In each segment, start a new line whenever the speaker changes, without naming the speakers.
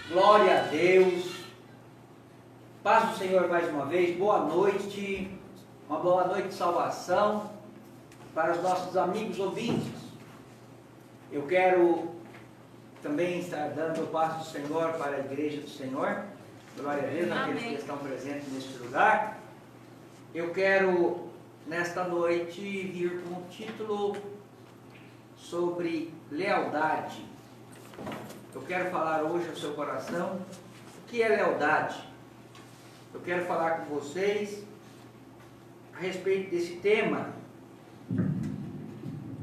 Glória a Deus. Paz do Senhor mais uma vez. Boa noite. Uma boa noite de salvação para os nossos amigos ouvintes. Eu quero também estar dando paz do Senhor para a igreja do Senhor. Glória a Deus, aqueles que estão presentes neste lugar. Eu quero, nesta noite, vir com um título sobre lealdade. Eu quero falar hoje ao seu coração o que é lealdade. Eu quero falar com vocês a respeito desse tema.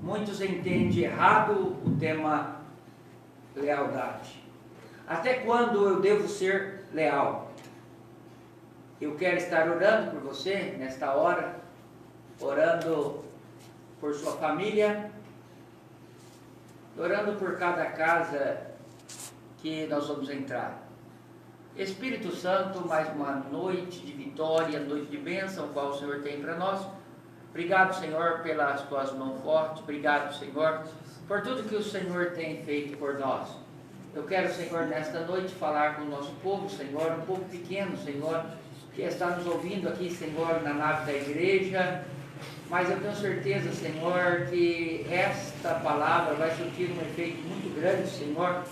Muitos entendem errado o tema lealdade. Até quando eu devo ser leal? Eu quero estar orando por você nesta hora, orando por sua família, orando por cada casa que nós vamos entrar. Espírito Santo, mais uma noite de vitória, noite de bênção, qual o Senhor tem para nós. Obrigado, Senhor, pelas tuas mãos fortes. Obrigado, Senhor, por tudo que o Senhor tem feito por nós. Eu quero, Senhor, nesta noite falar com o nosso povo, Senhor, um povo pequeno, Senhor, que está nos ouvindo aqui, Senhor, na nave da igreja. Mas eu tenho certeza, Senhor, que esta palavra vai surtir um efeito muito grande, Senhor,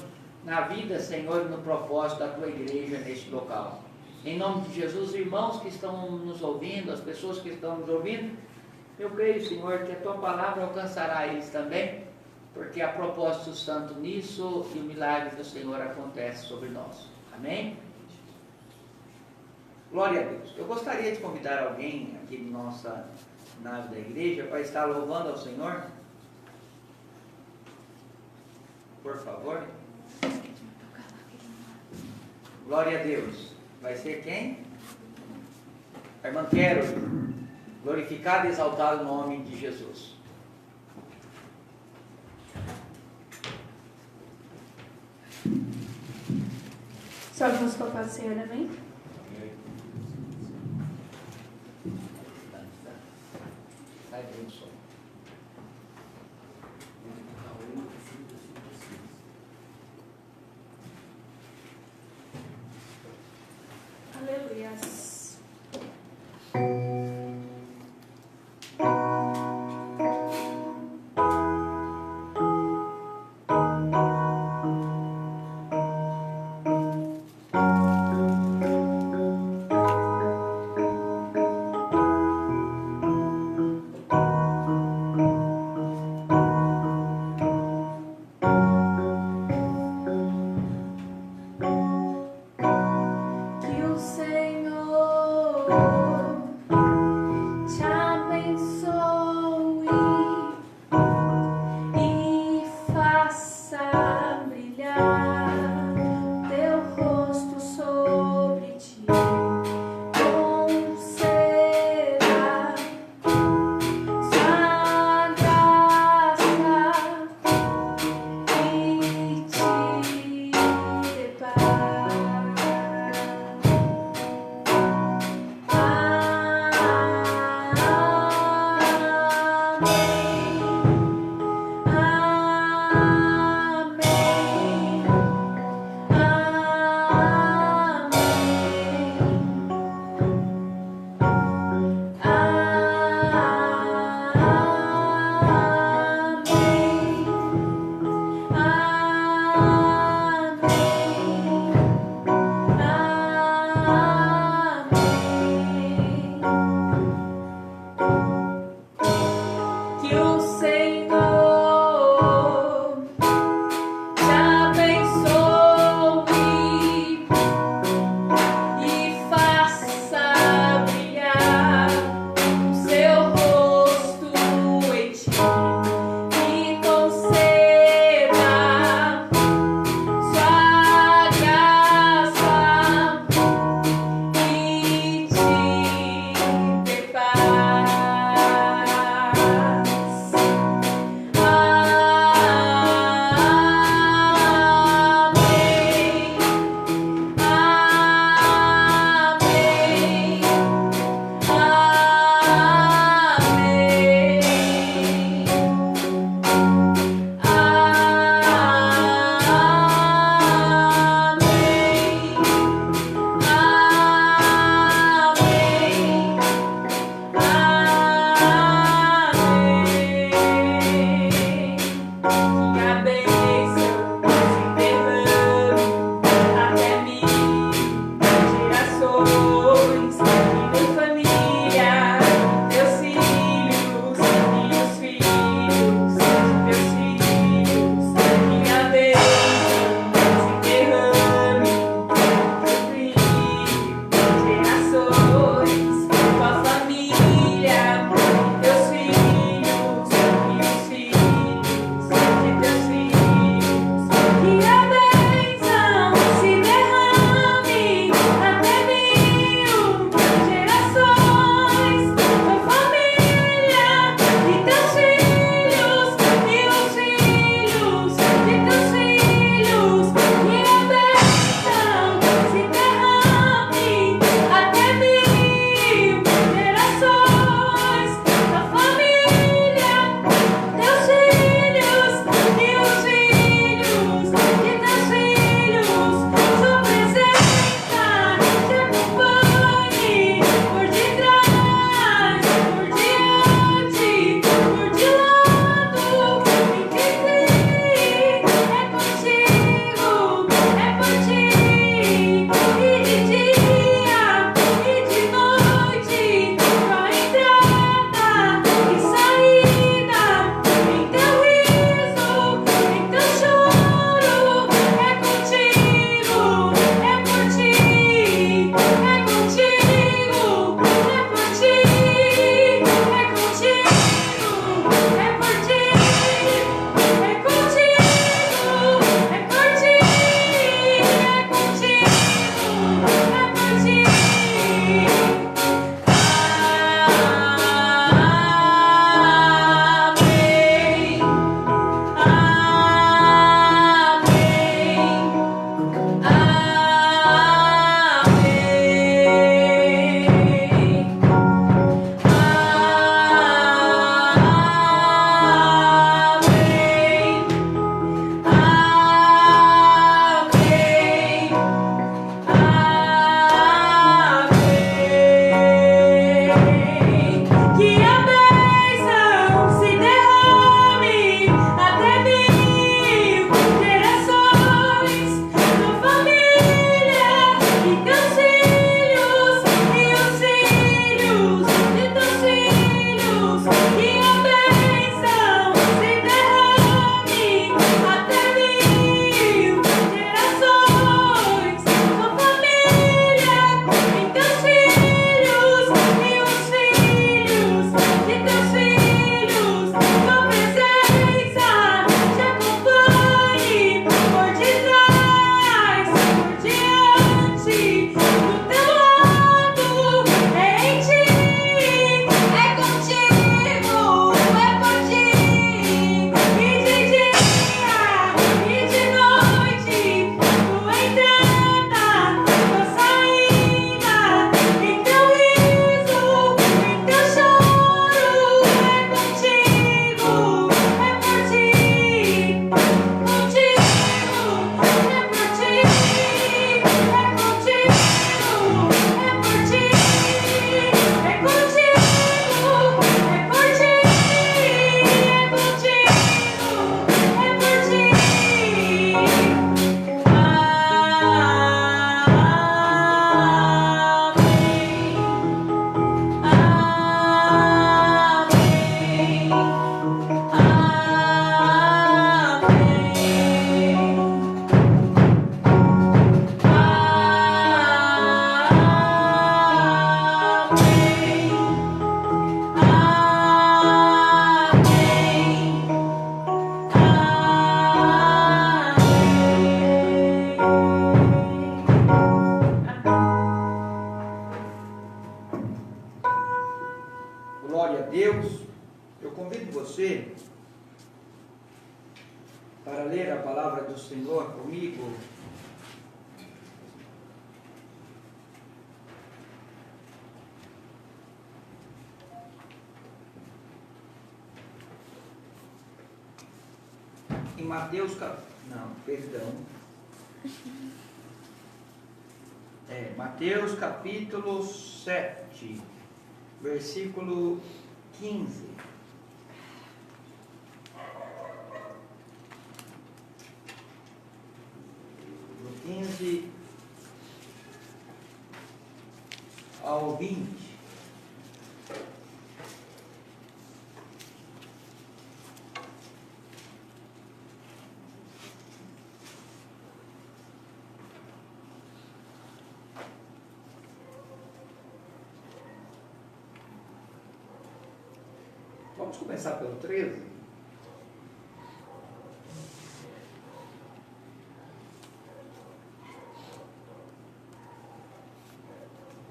na vida, Senhor, e no propósito da tua igreja neste local. Em nome de Jesus, irmãos que estão nos ouvindo, as pessoas que estão nos ouvindo, eu creio, Senhor, que a tua palavra alcançará eles também, porque há propósito santo nisso e o milagre do Senhor acontece sobre nós. Amém? Glória a Deus. Eu gostaria de convidar alguém aqui de nossa nave da igreja para estar louvando ao Senhor. Por favor. Glória a Deus. Vai ser quem? A irmã Quero. Glorificado e exaltado o nome de Jesus.
Salve-nos com a paz do Senhor, amém?
Sai bem do som.
Aleluias. Que o Senhor
comigo. Em Mateus, Mateus capítulo 7, versículo 15. Do 15 ao 20. Vamos começar pelo 13.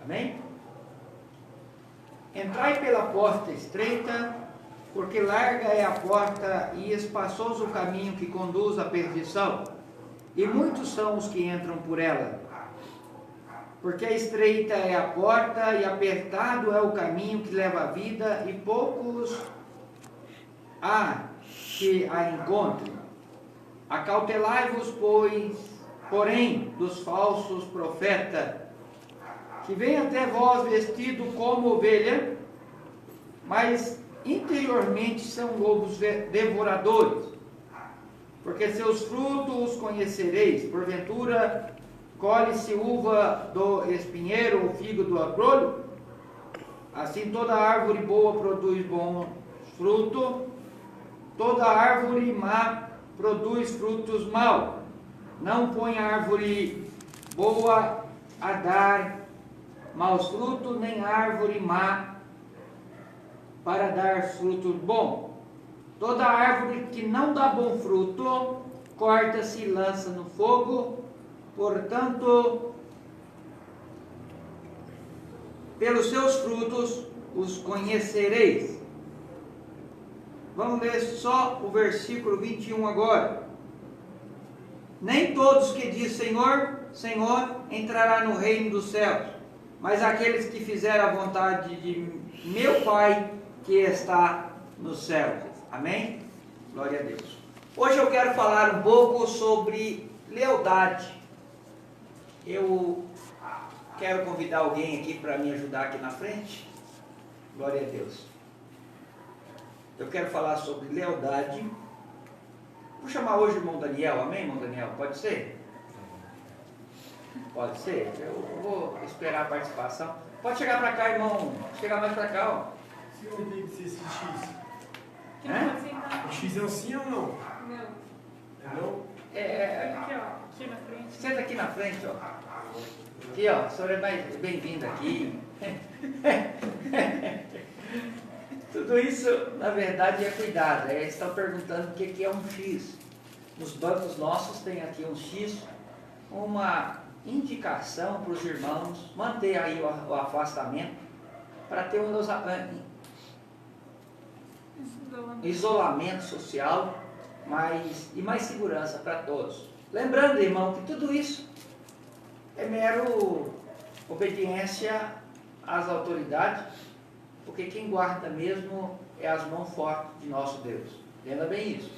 Amém? Entrai pela porta estreita, porque larga é a porta e espaçoso o caminho que conduz à perdição, e muitos são os que entram por ela. Porque estreita é a porta e apertado é o caminho que leva à vida, e poucos há que a encontrem. Acautelai-vos, porém, dos falsos profetas, que vêm até vós vestido como ovelha, mas interiormente são lobos devoradores. Porque seus frutos os conhecereis. Porventura, colhe-se uva do espinheiro ou figo do agrolho? Assim toda árvore boa produz bom fruto, toda árvore má produz frutos maus. Não põe a árvore boa a dar maus frutos, nem árvore má para dar frutos bons. Toda árvore que não dá bom fruto, corta-se e lança no fogo. Portanto, pelos seus frutos os conhecereis. Vamos ler só o versículo 21 agora. Nem todos que dizem Senhor, Senhor, entrará no reino dos céus, mas aqueles que fizeram a vontade de meu Pai que está nos céus. Amém? Glória a Deus. Hoje eu quero falar um pouco sobre lealdade. Eu quero convidar alguém aqui para me ajudar aqui na frente. Glória a Deus. Eu quero falar sobre lealdade. Vou chamar hoje o irmão Daniel. Amém, irmão Daniel? Pode ser? Pode ser? Eu vou esperar a participação. Pode chegar para cá, irmão. Chegar mais para cá, ó.
Se eu tenho que ser esse X.
É?
O X é um sim ou não?
Não.
É não?
Aqui, ó. Aqui na frente.
Senta aqui na frente, ó. Aqui, ó. O senhor é mais bem-vindo aqui. Tudo isso, na verdade, é cuidado. Eles estão perguntando o que é um X. Nos bancos nossos tem aqui um X, uma indicação para os irmãos manter aí o afastamento, para ter um isolamento social e mais segurança para todos. Lembrando, irmão, que tudo isso é mero obediência às autoridades, porque quem guarda mesmo é as mãos fortes de nosso Deus. Entenda bem isso.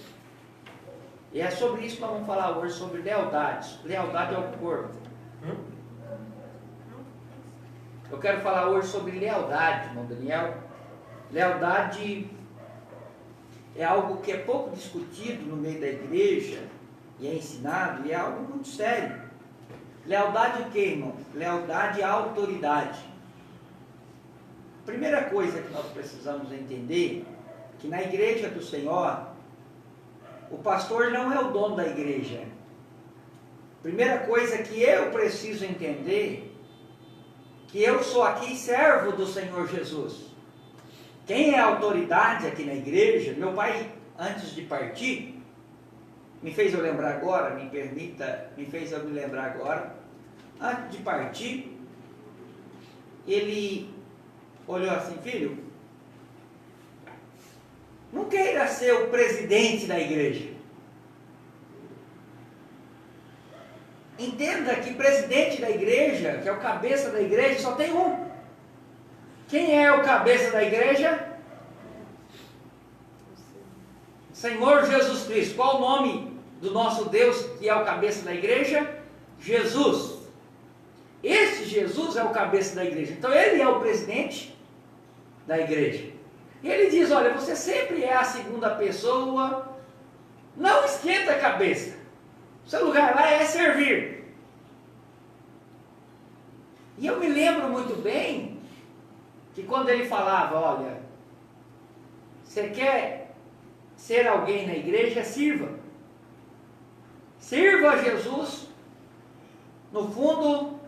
E é sobre isso que nós vamos falar hoje, sobre lealdade. Lealdade ao corpo. Eu quero falar hoje sobre lealdade, irmão Daniel. Lealdade é algo que é pouco discutido no meio da igreja, e é ensinado, e é algo muito sério. Lealdade o que, irmão? Lealdade à autoridade. Primeira coisa que nós precisamos entender, que na igreja do Senhor, o pastor não é o dono da igreja. Primeira coisa que eu preciso entender, que eu sou aqui servo do Senhor Jesus. Quem é a autoridade aqui na igreja? Meu pai, antes de partir, me fez eu lembrar agora, me fez eu me lembrar agora, antes de partir, ele olhou assim: filho, não queira ser o presidente da igreja. entenda que presidente da igreja, que é o cabeça da igreja, só tem um. Quem é o cabeça da igreja? Senhor Jesus Cristo. Qual o nome do nosso Deus que é o cabeça da igreja? Jesus. Este Jesus é o cabeça da igreja. Então ele é o presidente da igreja. E ele diz, olha, você sempre é a segunda pessoa, não esquenta a cabeça. O seu lugar lá é servir. E eu me lembro muito bem que quando ele falava, olha, você quer ser alguém na igreja, sirva. Sirva a Jesus no fundo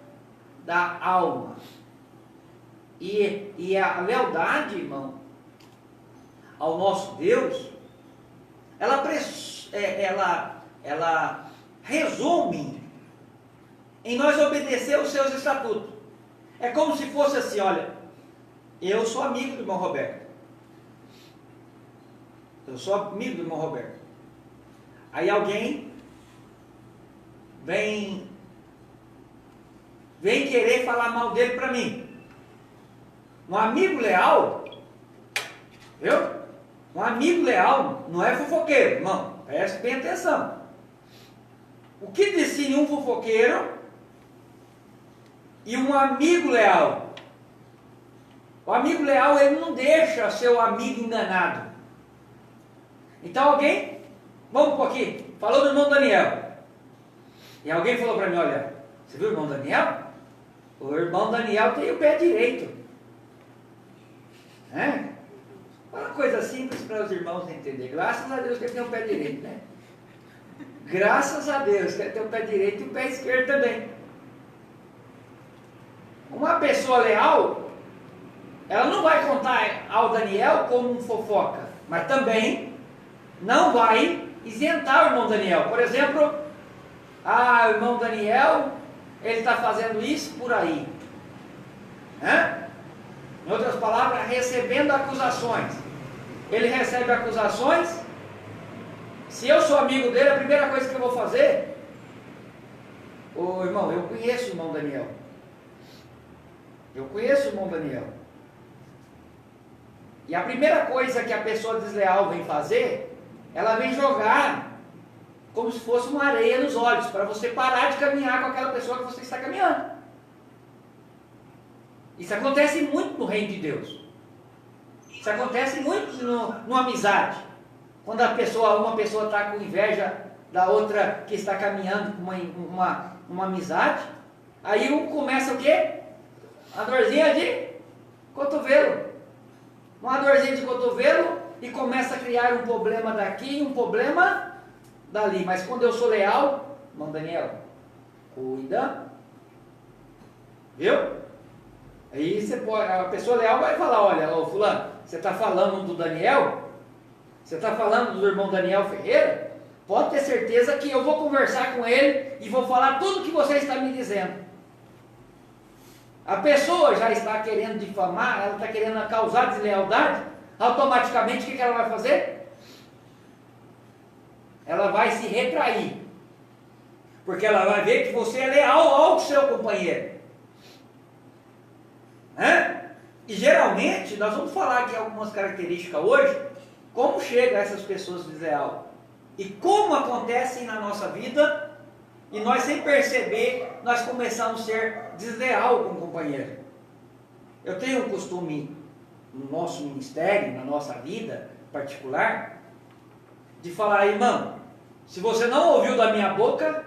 da alma. E a lealdade, irmão, ao nosso Deus, ela resume em nós obedecer os seus estatutos. É como se fosse assim, olha, eu sou amigo do irmão Roberto. Eu sou amigo do irmão Roberto. Aí alguém vem querer falar mal dele para mim. Um amigo leal, viu? Um amigo leal não é fofoqueiro, irmão. Preste bem atenção. O que define um fofoqueiro e um amigo leal? O amigo leal, ele não deixa seu amigo enganado. Então alguém, vamos por aqui, falou do irmão Daniel. E alguém falou para mim, olha, você viu o irmão Daniel? O irmão Daniel tem o pé direito. Uma coisa simples para os irmãos entenderem. Graças a Deus que ele tem o pé direito, né? Graças a Deus que ele tem o pé direito e o pé esquerdo também. Uma pessoa leal, ela não vai contar ao Daniel como um fofoca, mas também não vai isentar o irmão Daniel. Por exemplo, o irmão Daniel, ele está fazendo isso por aí. Em outras palavras, recebendo acusações. Ele recebe acusações. Se eu sou amigo dele, a primeira coisa que eu vou fazer, irmão, eu conheço o irmão Daniel. Eu conheço o irmão Daniel. E a primeira coisa que a pessoa desleal vem fazer, ela vem jogar como se fosse uma areia nos olhos, para você parar de caminhar com aquela pessoa que você está caminhando. Isso acontece muito no reino de Deus. Isso acontece muito numa amizade. Quando uma pessoa está com inveja da outra que está caminhando com uma amizade, aí um começa o quê? Uma dorzinha de cotovelo. Uma dorzinha de cotovelo e começa a criar um problema daqui, um problema dali. Mas quando eu sou leal, irmão Daniel, cuida. Viu? Aí a pessoa leal vai falar, olha, fulano, você está falando do Daniel? Você está falando do irmão Daniel Ferreira? Pode ter certeza que eu vou conversar com ele e vou falar tudo o que você está me dizendo. A pessoa já está querendo difamar, ela está querendo causar deslealdade, automaticamente o que ela vai fazer? Ela vai se retrair. Porque ela vai ver que você é leal ao seu companheiro. E geralmente, nós vamos falar aqui algumas características hoje, como chega a essas pessoas desleais e como acontecem na nossa vida, e nós sem perceber, nós começamos a ser desleal com o companheiro. Eu tenho um costume no nosso ministério, na nossa vida particular, de falar, irmão, se você não ouviu da minha boca,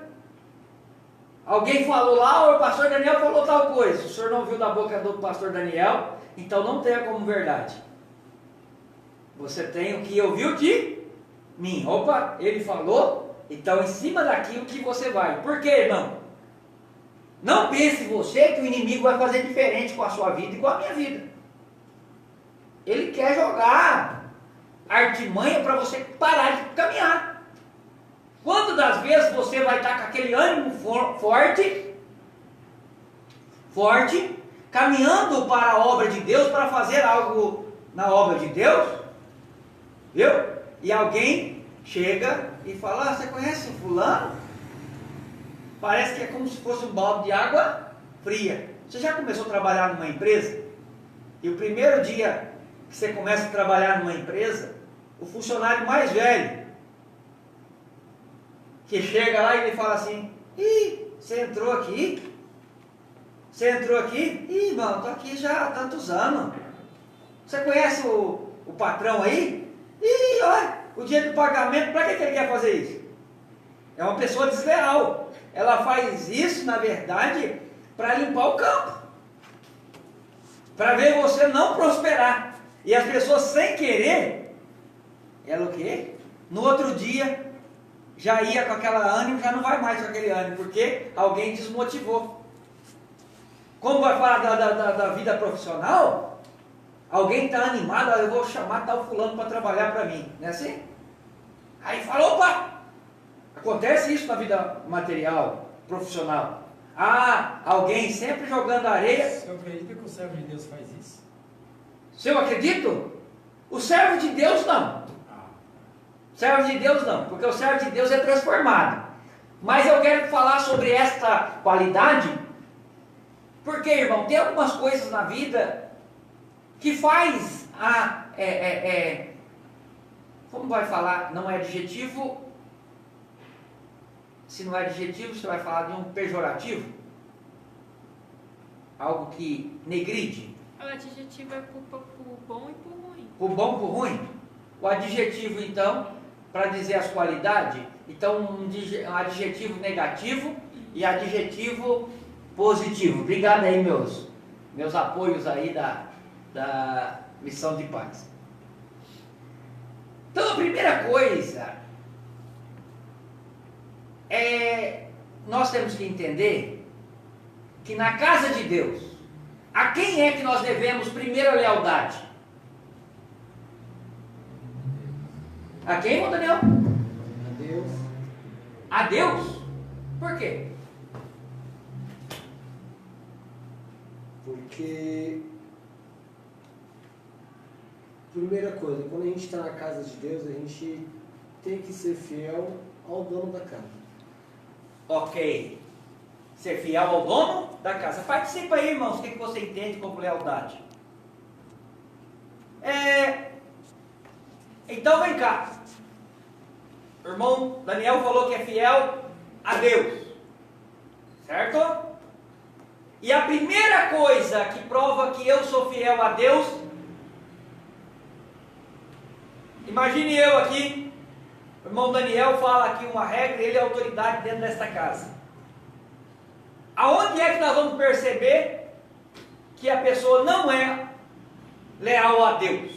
alguém falou lá, o pastor Daniel falou tal coisa, o senhor não ouviu da boca do pastor Daniel, então não tenha como verdade. Você tem o que ouviu de mim. Opa, ele falou, então em cima daquilo que você vai. Por quê, irmão? Não pense você que o inimigo vai fazer diferente com a sua vida e com a minha vida. Ele quer jogar artimanha para você parar de caminhar. Quantas das vezes você vai estar com aquele ânimo forte, caminhando para a obra de Deus, para fazer algo na obra de Deus, viu? E alguém chega e fala, você conhece o fulano? Parece que é como se fosse um balde de água fria. Você já começou a trabalhar numa empresa? E o primeiro dia que você começa a trabalhar numa empresa, o funcionário mais velho, que chega lá e ele fala assim: ih, você entrou aqui? Você entrou aqui? Ih, irmão, estou aqui já há tantos anos. Você conhece o patrão aí? Ih, olha, o dia do pagamento, para que ele quer fazer isso? É uma pessoa desleal. Ela faz isso, na verdade, para limpar o campo. Para ver você não prosperar. E as pessoas, sem querer, ela o quê? No outro dia, já ia com aquela ânimo, já não vai mais com aquele ânimo, porque alguém desmotivou. Como vai falar da vida profissional, alguém está animado: eu vou chamar tal fulano para trabalhar para mim, não é assim? Aí fala: opa, acontece isso na vida material, profissional. Ah, alguém sempre jogando areia.
Você acredita que o servo de Deus faz isso?
Se eu acredito? O servo de Deus não. O servo de Deus não, porque o servo de Deus é transformado. Mas eu quero falar sobre esta qualidade, porque, irmão, tem algumas coisas na vida que faz como vai falar? Não é adjetivo. Se não é adjetivo, você vai falar de um pejorativo, algo que negride.
O adjetivo é por bom e por ruim.
Por bom, por ruim. O adjetivo, então, para dizer as qualidades, então um adjetivo negativo e adjetivo positivo. Obrigado aí, meus apoios aí da Missão de Paz. Então, a primeira coisa nós temos que entender que na casa de Deus, a quem é que nós devemos primeiro a lealdade? A quem, irmão Daniel?
A Deus.
A Deus? Por quê?
Porque, primeira coisa, quando a gente está na casa de Deus, a gente tem que ser fiel ao dono da casa.
Ok. Ser fiel ao dono da casa. Participa aí, irmãos, o que você entende como lealdade? Então vem cá. O irmão Daniel falou que é fiel a Deus. Certo? E a primeira coisa que prova que eu sou fiel a Deus, imagine eu aqui, o irmão Daniel fala aqui uma regra, ele é autoridade dentro desta casa. Aonde é que nós vamos perceber que a pessoa não é leal a Deus?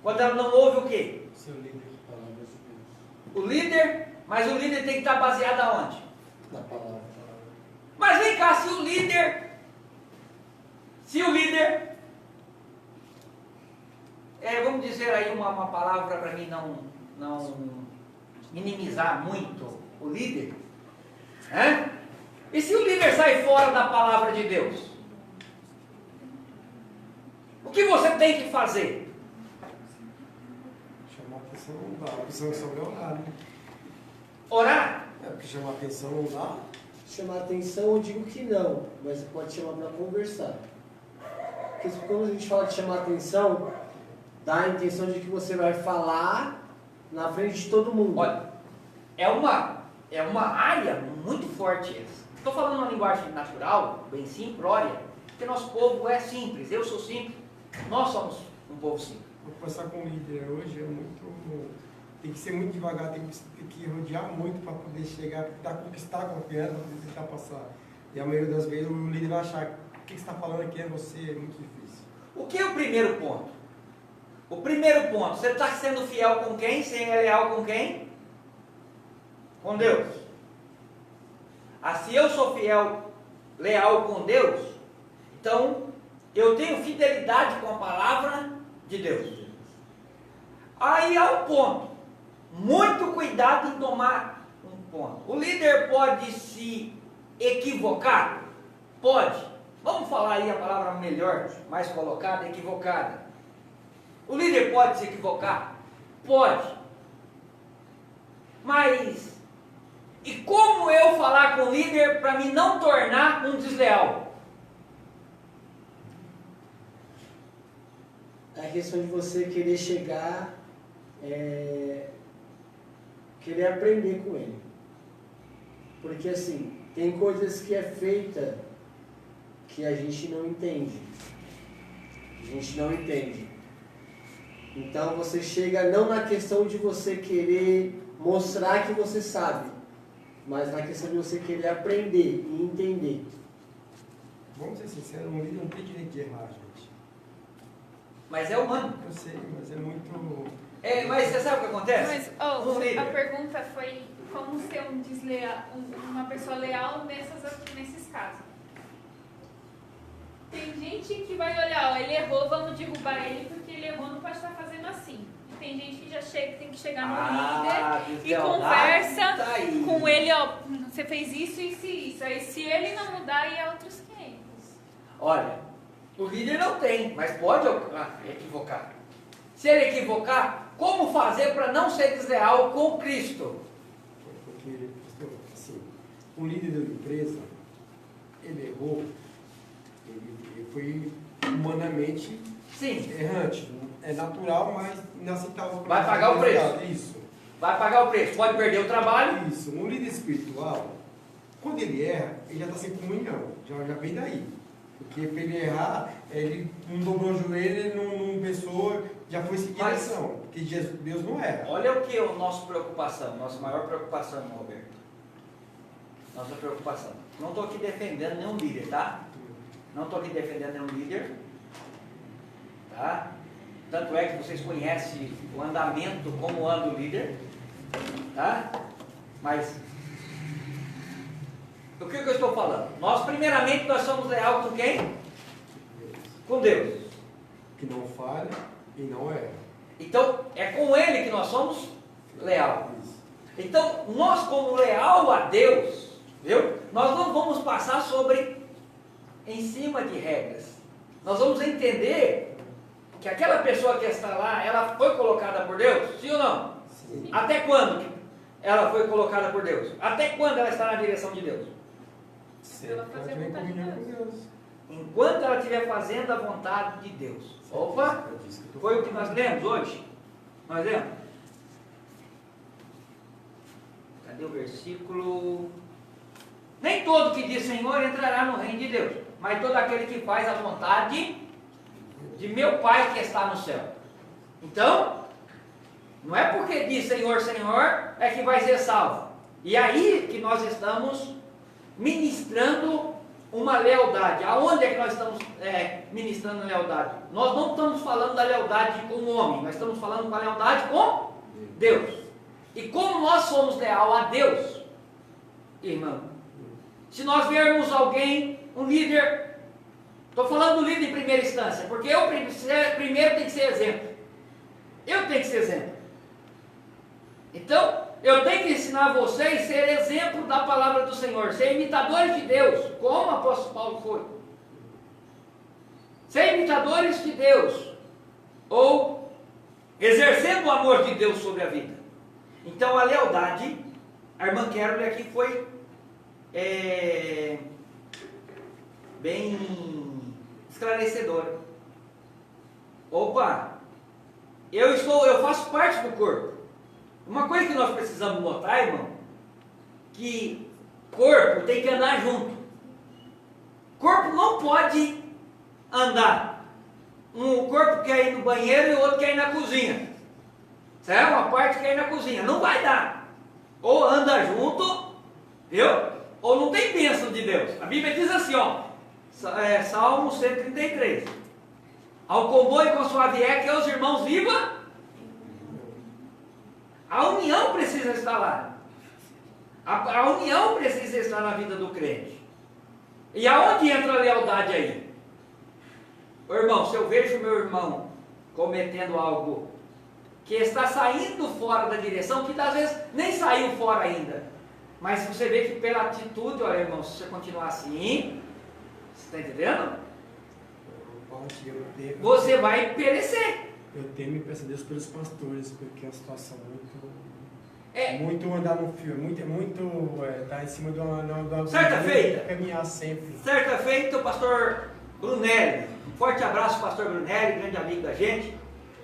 Quando ela não ouve o quê?
Seu líder, palavras de Deus.
O líder, mas o líder tem que estar baseado aonde?
Na palavra.
Mas vem cá, se o líder, vamos dizer aí uma palavra para mim não minimizar muito o líder, e se o líder sai fora da palavra de Deus, o que você tem que fazer?
Chamar a atenção não dá. A opção é sobre orar, né?
Orar?
Porque chamar a atenção não dá.
Chamar atenção, eu digo que não, mas você pode chamar para conversar. Porque quando a gente fala de chamar atenção, dá a intenção de que você vai falar na frente de todo mundo.
Olha, é uma área muito forte essa. Estou falando uma linguagem natural, bem simplória, porque nosso povo é simples, eu sou simples, nós somos um povo simples.
Vou passar com o líder hoje tem que ser muito devagar, tem que rodear muito para poder chegar, para conquistar a confiança, para poder tentar passar. E a maioria das vezes o líder vai achar: o que você está falando aqui é você, é muito difícil.
O que é o primeiro ponto? O primeiro ponto, você está sendo fiel com quem? Você é leal com quem? Com Deus. Se eu sou fiel, leal com Deus, então eu tenho fidelidade com a palavra de Deus. Aí há um ponto. Muito cuidado em tomar um ponto. O líder pode se equivocar? Pode. Vamos falar aí a palavra melhor, mais colocada, equivocada. O líder pode se equivocar? Pode. Mas, e como eu falar com o líder para me não tornar um desleal?
É a questão de você querer chegar, querer aprender com ele. Porque assim, tem coisas que é feita que a gente não entende. A gente não entende. Então você chega não na questão de você querer mostrar que você sabe, mas na questão de você querer aprender e entender.
Vamos ser sinceros, um líder não tem direito de errar, gente.
Mas é humano.
Eu sei, mas é muito...
Mas você sabe o que acontece?
Mas
Um líder.
a pergunta foi como ser um desleal, uma pessoa leal nesses casos. Tem gente que vai olhar, ó, ele errou, vamos derrubar ele porque ele errou, não pode estar fazendo assim. E tem gente que já tem que chegar no líder e conversa
tá aí.
com ele, ó, você fez isso, isso e isso. Aí se ele não mudar, aí é outros 500.
Olha, o líder não tem, mas pode equivocar. Se ele equivocar, como fazer para não ser desleal com Cristo?
Porque, pastor, assim, um líder de uma empresa, ele errou, ele foi humanamente
Sim.
errante. É natural, mas inaceitável.
Vai pagar o preço.
Isso.
Vai pagar o preço, pode perder o trabalho.
Isso. Um líder espiritual, quando ele erra, ele já está sem comunhão. Já vem daí. Porque para ele errar, ele não dobrou o joelho, ele não pensou, já foi seguir a direção. Porque Deus não erra.
Olha o que é a nossa preocupação, nossa maior preocupação, Roberto. Nossa preocupação. Não estou aqui defendendo nenhum líder, tá? Não estou aqui defendendo nenhum líder. Tá? Tanto é que vocês conhecem o andamento, como anda o líder. Tá? Mas, o que eu estou falando? Nós, primeiramente, nós somos leais com quem? Com Deus.
Que não falha e não erra.
Então, é com Ele que nós somos leal.
Isso.
Então, nós como leal a Deus, viu? Nós não vamos passar em cima de regras. Nós vamos entender que aquela pessoa que está lá, ela foi colocada por Deus, sim ou não?
Sim.
Até quando ela foi colocada por Deus? Até quando ela está na direção de Deus?
Ela fazer a
Ela
vontade de
comunhão com
Deus.
Deus.
Enquanto ela estiver fazendo a vontade de Deus. Opa! Foi o que nós lemos hoje? Nós lemos? Cadê o versículo? Nem todo que diz Senhor entrará no reino de Deus, mas todo aquele que faz a vontade de meu Pai que está no céu. Então, não é porque diz Senhor, Senhor, é que vai ser salvo. E aí que nós estamos ministrando uma lealdade. Aonde é que nós estamos ministrando lealdade? Nós não estamos falando da lealdade com o homem, nós estamos falando da lealdade com Deus. E como nós somos leal a Deus, irmão, se nós vermos alguém, um líder, estou falando do líder em primeira instância, porque eu primeiro tenho que ser exemplo. Eu tenho que ser exemplo. Então, eu tenho que ensinar vocês a ser exemplo da palavra do Senhor, ser imitadores de Deus, como o apóstolo Paulo foi. Ser imitadores de Deus, ou exercendo o amor de Deus sobre a vida. Então a lealdade, a irmã Carol aqui foi bem esclarecedora. Opa, eu faço parte do corpo. Uma coisa que nós precisamos notar, irmão, que corpo tem que andar junto. Corpo não pode andar. Um corpo quer ir no banheiro e o outro quer ir na cozinha. Certo? Uma parte quer ir na cozinha. Não vai dar. Ou anda junto, viu? Ou não tem bênção de Deus. A Bíblia diz assim, ó, Salmo 133. Ao comboio com sua vié, que os irmãos vivam. A união precisa estar lá. A união precisa estar na vida do crente. E aonde entra a lealdade aí? Ô irmão, se eu vejo meu irmão cometendo algo que está saindo fora da direção, que às vezes nem saiu fora ainda, mas você vê que pela atitude, olha irmão, se você continuar assim, você está entendendo? Você vai perecer.
Eu temo e peço a Deus pelos pastores, porque a situação é muito... Muito andar no filme, muito estar em cima de uma
Certa feita.
Caminhar sempre.
Certa feita, o pastor Brunelli. Um forte abraço, pastor Brunelli, grande amigo da gente.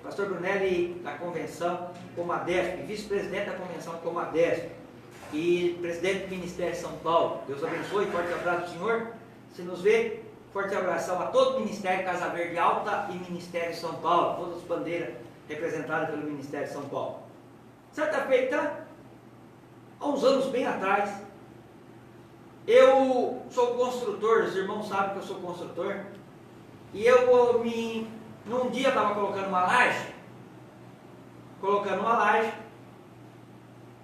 Pastor Brunelli da convenção Comadesp, vice-presidente da convenção Comadesp e presidente do Ministério de São Paulo. Deus abençoe, forte abraço, senhor. Se nos vê, forte abração a todo o Ministério Casa Verde Alta e Ministério de São Paulo, todas as bandeiras representadas pelo Ministério de São Paulo. Certa feita, há uns anos bem atrás, eu sou construtor, os irmãos sabem que eu sou construtor, e num dia estava colocando uma laje,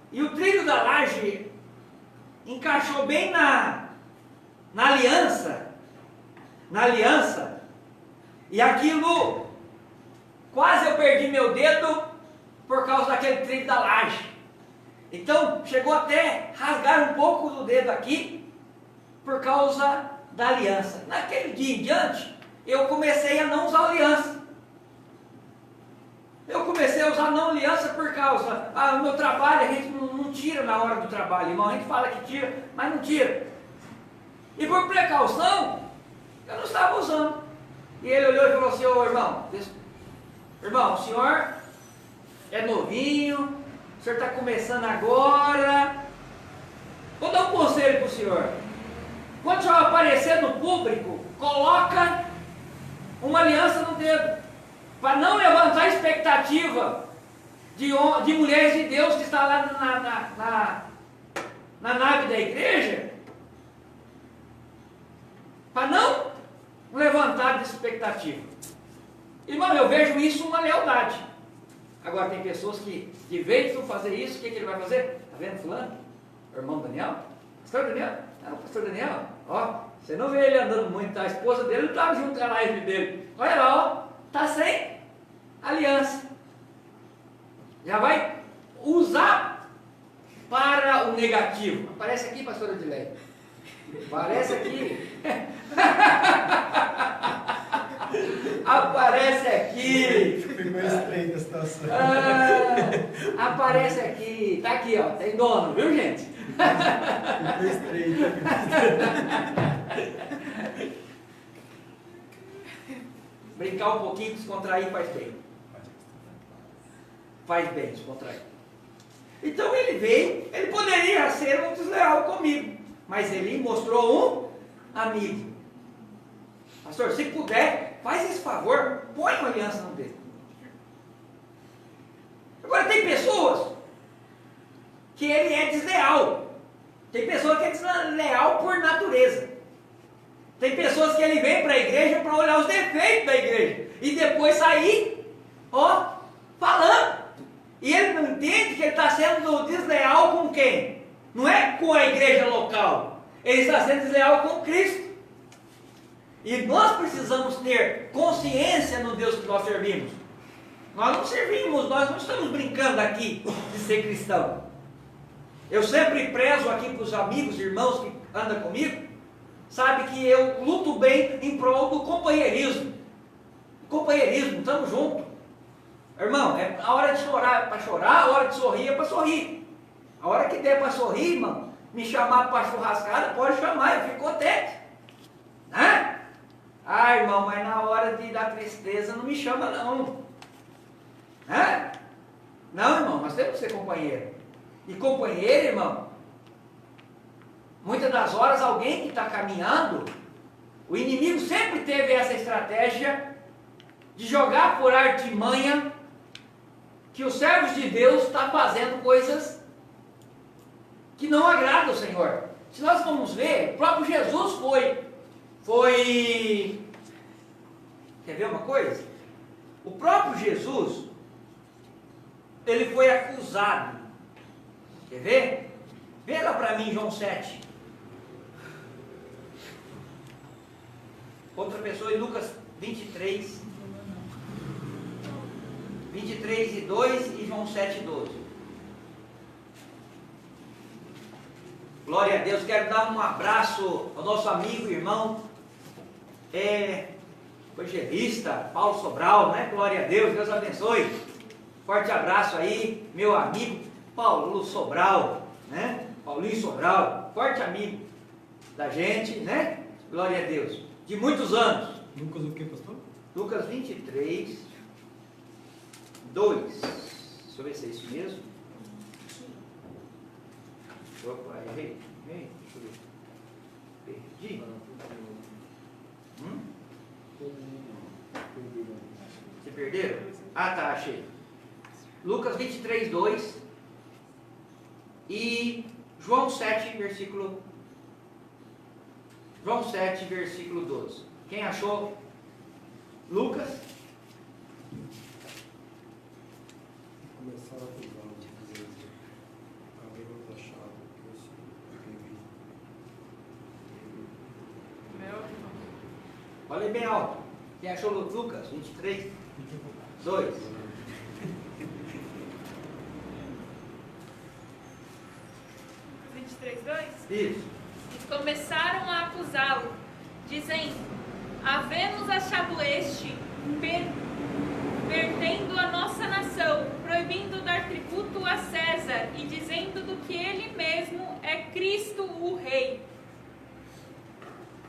e o trilho da laje encaixou bem na aliança, e aquilo, quase eu perdi meu dedo por causa daquele trilho da laje. Então, chegou até rasgar um pouco do dedo aqui, por causa da aliança. Naquele dia em diante, eu comecei a não usar aliança. Eu comecei a usar não aliança por causa, o meu trabalho a gente não tira na hora do trabalho, irmão. A gente fala que tira, mas não tira. E por precaução, eu não estava usando. E ele olhou e falou assim: ô irmão, o senhor é novinho, o senhor está começando agora. Vou dar um conselho para o senhor. Quando o senhor aparecer no público, coloca uma aliança no dedo, para não levantar a expectativa de mulheres de Deus que está lá na nave da igreja, para não levantar essa expectativa. Irmão, eu vejo isso uma lealdade. Agora tem pessoas que, de vez de não fazer isso, o que ele vai fazer? Está vendo fulano? O irmão Daniel? Pastor Daniel? O pastor Daniel, ó, você não vê ele andando muito, tá? A esposa dele não estava junto com a live dele. Olha lá, ó, está sem aliança. Já vai usar para o negativo. Aparece aqui, pastora Edileia. Aparece aqui. Aparece aqui.
Ficou estreita a situação.
Aparece aqui. Tá aqui, ó. Tem dono, viu, gente?
Ficou estreita.
Brincar um pouquinho, descontrair faz bem. Faz bem, descontrair. Então ele veio, ele poderia ser um desleal comigo, mas ele mostrou um amigo. Pastor, se puder, faz esse favor, põe uma aliança no dedo. Agora tem pessoas que ele é desleal. Tem pessoas que é desleal por natureza. Tem pessoas que ele vem para a igreja para olhar os defeitos da igreja e depois sair, ó, falando. E ele não entende que ele está sendo desleal com quem? Não é com a igreja local. Ele está sendo desleal com Cristo. E nós precisamos ter consciência no Deus que nós servimos. Nós não servimos, nós não estamos brincando aqui de ser cristão. Eu sempre prezo aqui para os amigos, irmãos que andam comigo, sabe que eu luto bem em prol do companheirismo. Companheirismo, estamos juntos. Irmão, é a hora de chorar é para chorar, a hora de sorrir é para sorrir. A hora que der para sorrir, irmão, me chamar para churrascada, pode chamar, eu fico contente. Né? Ah, irmão, mas na hora da tristeza não me chama não. Né? Não, irmão, nós temos que ser companheiro. E companheiro, irmão, muitas das horas alguém que está caminhando, o inimigo sempre teve essa estratégia de jogar por artimanha que os servos de Deus estão fazendo coisas que não agradam ao Senhor. Se nós vamos ver, o próprio Jesus foi... Quer ver uma coisa? O próprio Jesus, ele foi acusado. Quer ver? Vê lá para mim, João 7. Outra pessoa em Lucas 23. 23:2 e João 7:12. Glória a Deus. Quero dar um abraço ao nosso amigo e irmão evangelista Paulo Sobral, né? Glória a Deus, Deus abençoe. Forte abraço aí, meu amigo. Paulo Sobral, né? Paulinho Sobral, forte amigo da gente, né? Glória a Deus. De muitos anos.
Lucas o que, pastor?
Lucas 23, 2. Deixa eu ver se é isso mesmo. Opa, errei. Deixa eu ver. Perdi. Você perdeu? Ah, tá, achei. Lucas 23, 2 e João 7, versículo 12. Quem achou? Lucas?
Começar a acusar o Deus. Alguém não está achado.
Olha aí bem alto. Quem achou Lucas 23, 2? Isso.
E começaram a acusá-lo, dizendo: havemos achado este perdendo a nossa nação, proibindo dar tributo a César e dizendo do que ele mesmo é Cristo o Rei.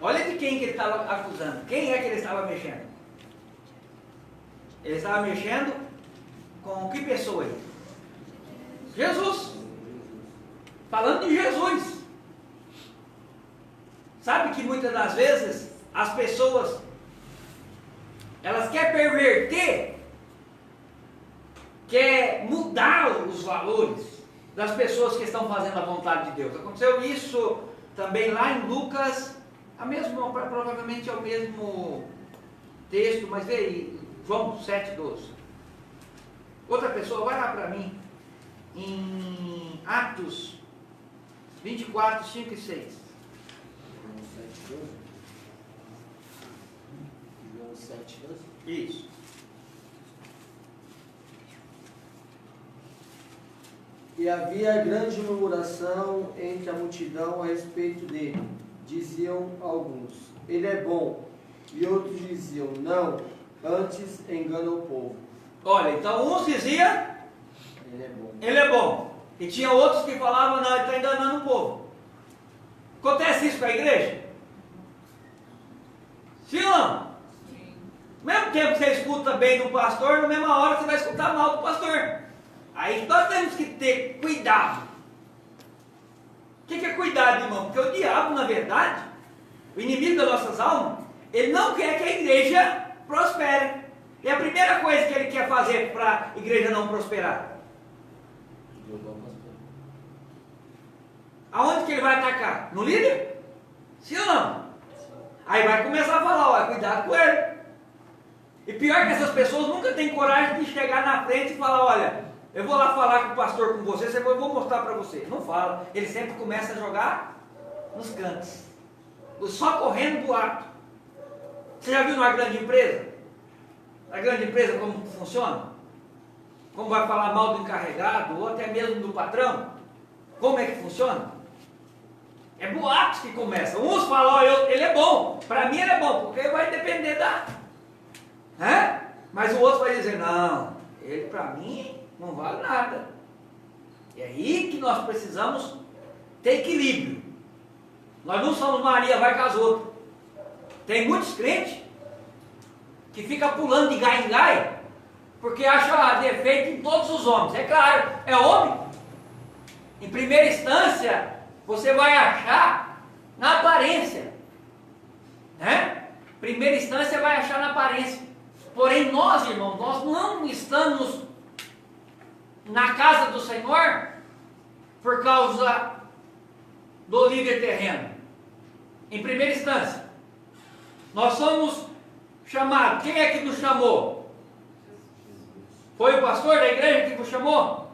Olha de quem que ele estava acusando. Quem é que ele estava mexendo? Ele estava mexendo com que pessoa aí? Jesus. Falando de Jesus. Sabe que muitas das vezes as pessoas elas querem perverter, quer mudar os valores das pessoas que estão fazendo a vontade de Deus. Aconteceu isso também lá em Lucas, provavelmente é o mesmo texto, mas vê aí, João 7,12. Outra pessoa, vai lá para mim, em Atos 24, 5 e 6.
João 7, 12.
Isso.
E havia grande murmuração entre a multidão a respeito dele. Diziam alguns: ele é bom. E outros diziam: não, antes engana o povo.
Olha, então uns diziam,
Ele é bom.
ele é bom. E tinha outros que falavam, não, ele está enganando o povo. Acontece isso com a igreja? Sim ou não?
Sim.
Ao mesmo tempo que você escuta bem do pastor, na mesma hora você vai escutar mal do pastor. Aí nós temos que ter cuidado. O que é cuidado, irmão? Porque o diabo, na verdade, o inimigo das nossas almas, ele não quer que a igreja prospere. E a primeira coisa que ele quer fazer para a igreja não prosperar? Aonde que ele vai atacar? No líder? Sim ou não? Aí vai começar a falar, olha, cuidado com ele. E pior que essas pessoas nunca têm coragem de chegar na frente e falar, olha, eu vou lá falar com o pastor, com você, eu vou mostrar para você. Não fala. Ele sempre começa a jogar nos cantos. Só correndo do ato. Você já viu numa grande empresa? A grande empresa como funciona? Como vai falar mal do encarregado ou até mesmo do patrão? Como é que funciona? É boatos que começam. Uns falam, ó, ele é bom. Para mim ele é bom, porque vai depender da... Mas o outro vai dizer, não, ele para mim não vale nada. E é aí que nós precisamos ter equilíbrio. Nós não somos Maria vai com as outras. Tem muitos crentes que ficam pulando de gai em gai, porque acham defeito em todos os homens. É claro, é homem. Em primeira instância, você vai achar na aparência. Primeira instância, vai achar na aparência. Porém, nós, irmãos, nós não estamos na casa do Senhor por causa do líder terreno. Em primeira instância, nós somos chamados. Quem é que nos chamou? Foi o pastor da igreja que nos chamou?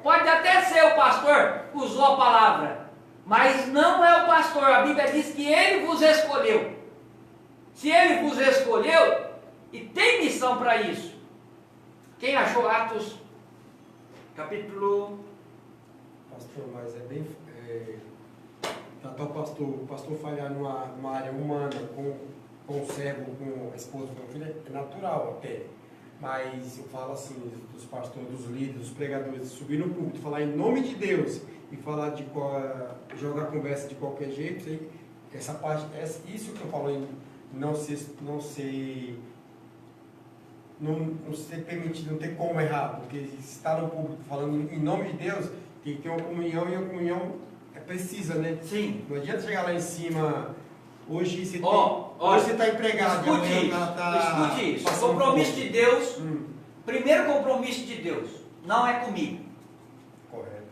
Pode até ser o pastor que usou a palavra, mas não é o pastor. A Bíblia diz que ele vos escolheu. Se ele vos escolheu, e tem missão para isso. Quem achou Atos, capítulo...
Pastor, mas é bem... o pastor falhar numa área humana, com o servo, com a esposa, com o filho, é natural até. Mas eu falo assim, dos pastores, dos líderes, dos pregadores, subir no púlpito, falar em nome de Deus e falar jogar conversa de qualquer jeito, essa parte, isso que eu falo em não ser permitido, não tem como errar, porque se está no público falando em nome de Deus, tem que ter uma comunhão, e a comunhão é precisa, né?
Sim.
Não adianta chegar lá em cima, hoje você está empregado,
escute isso. O compromisso de Deus, primeiro compromisso de Deus, não é comigo.
Correto.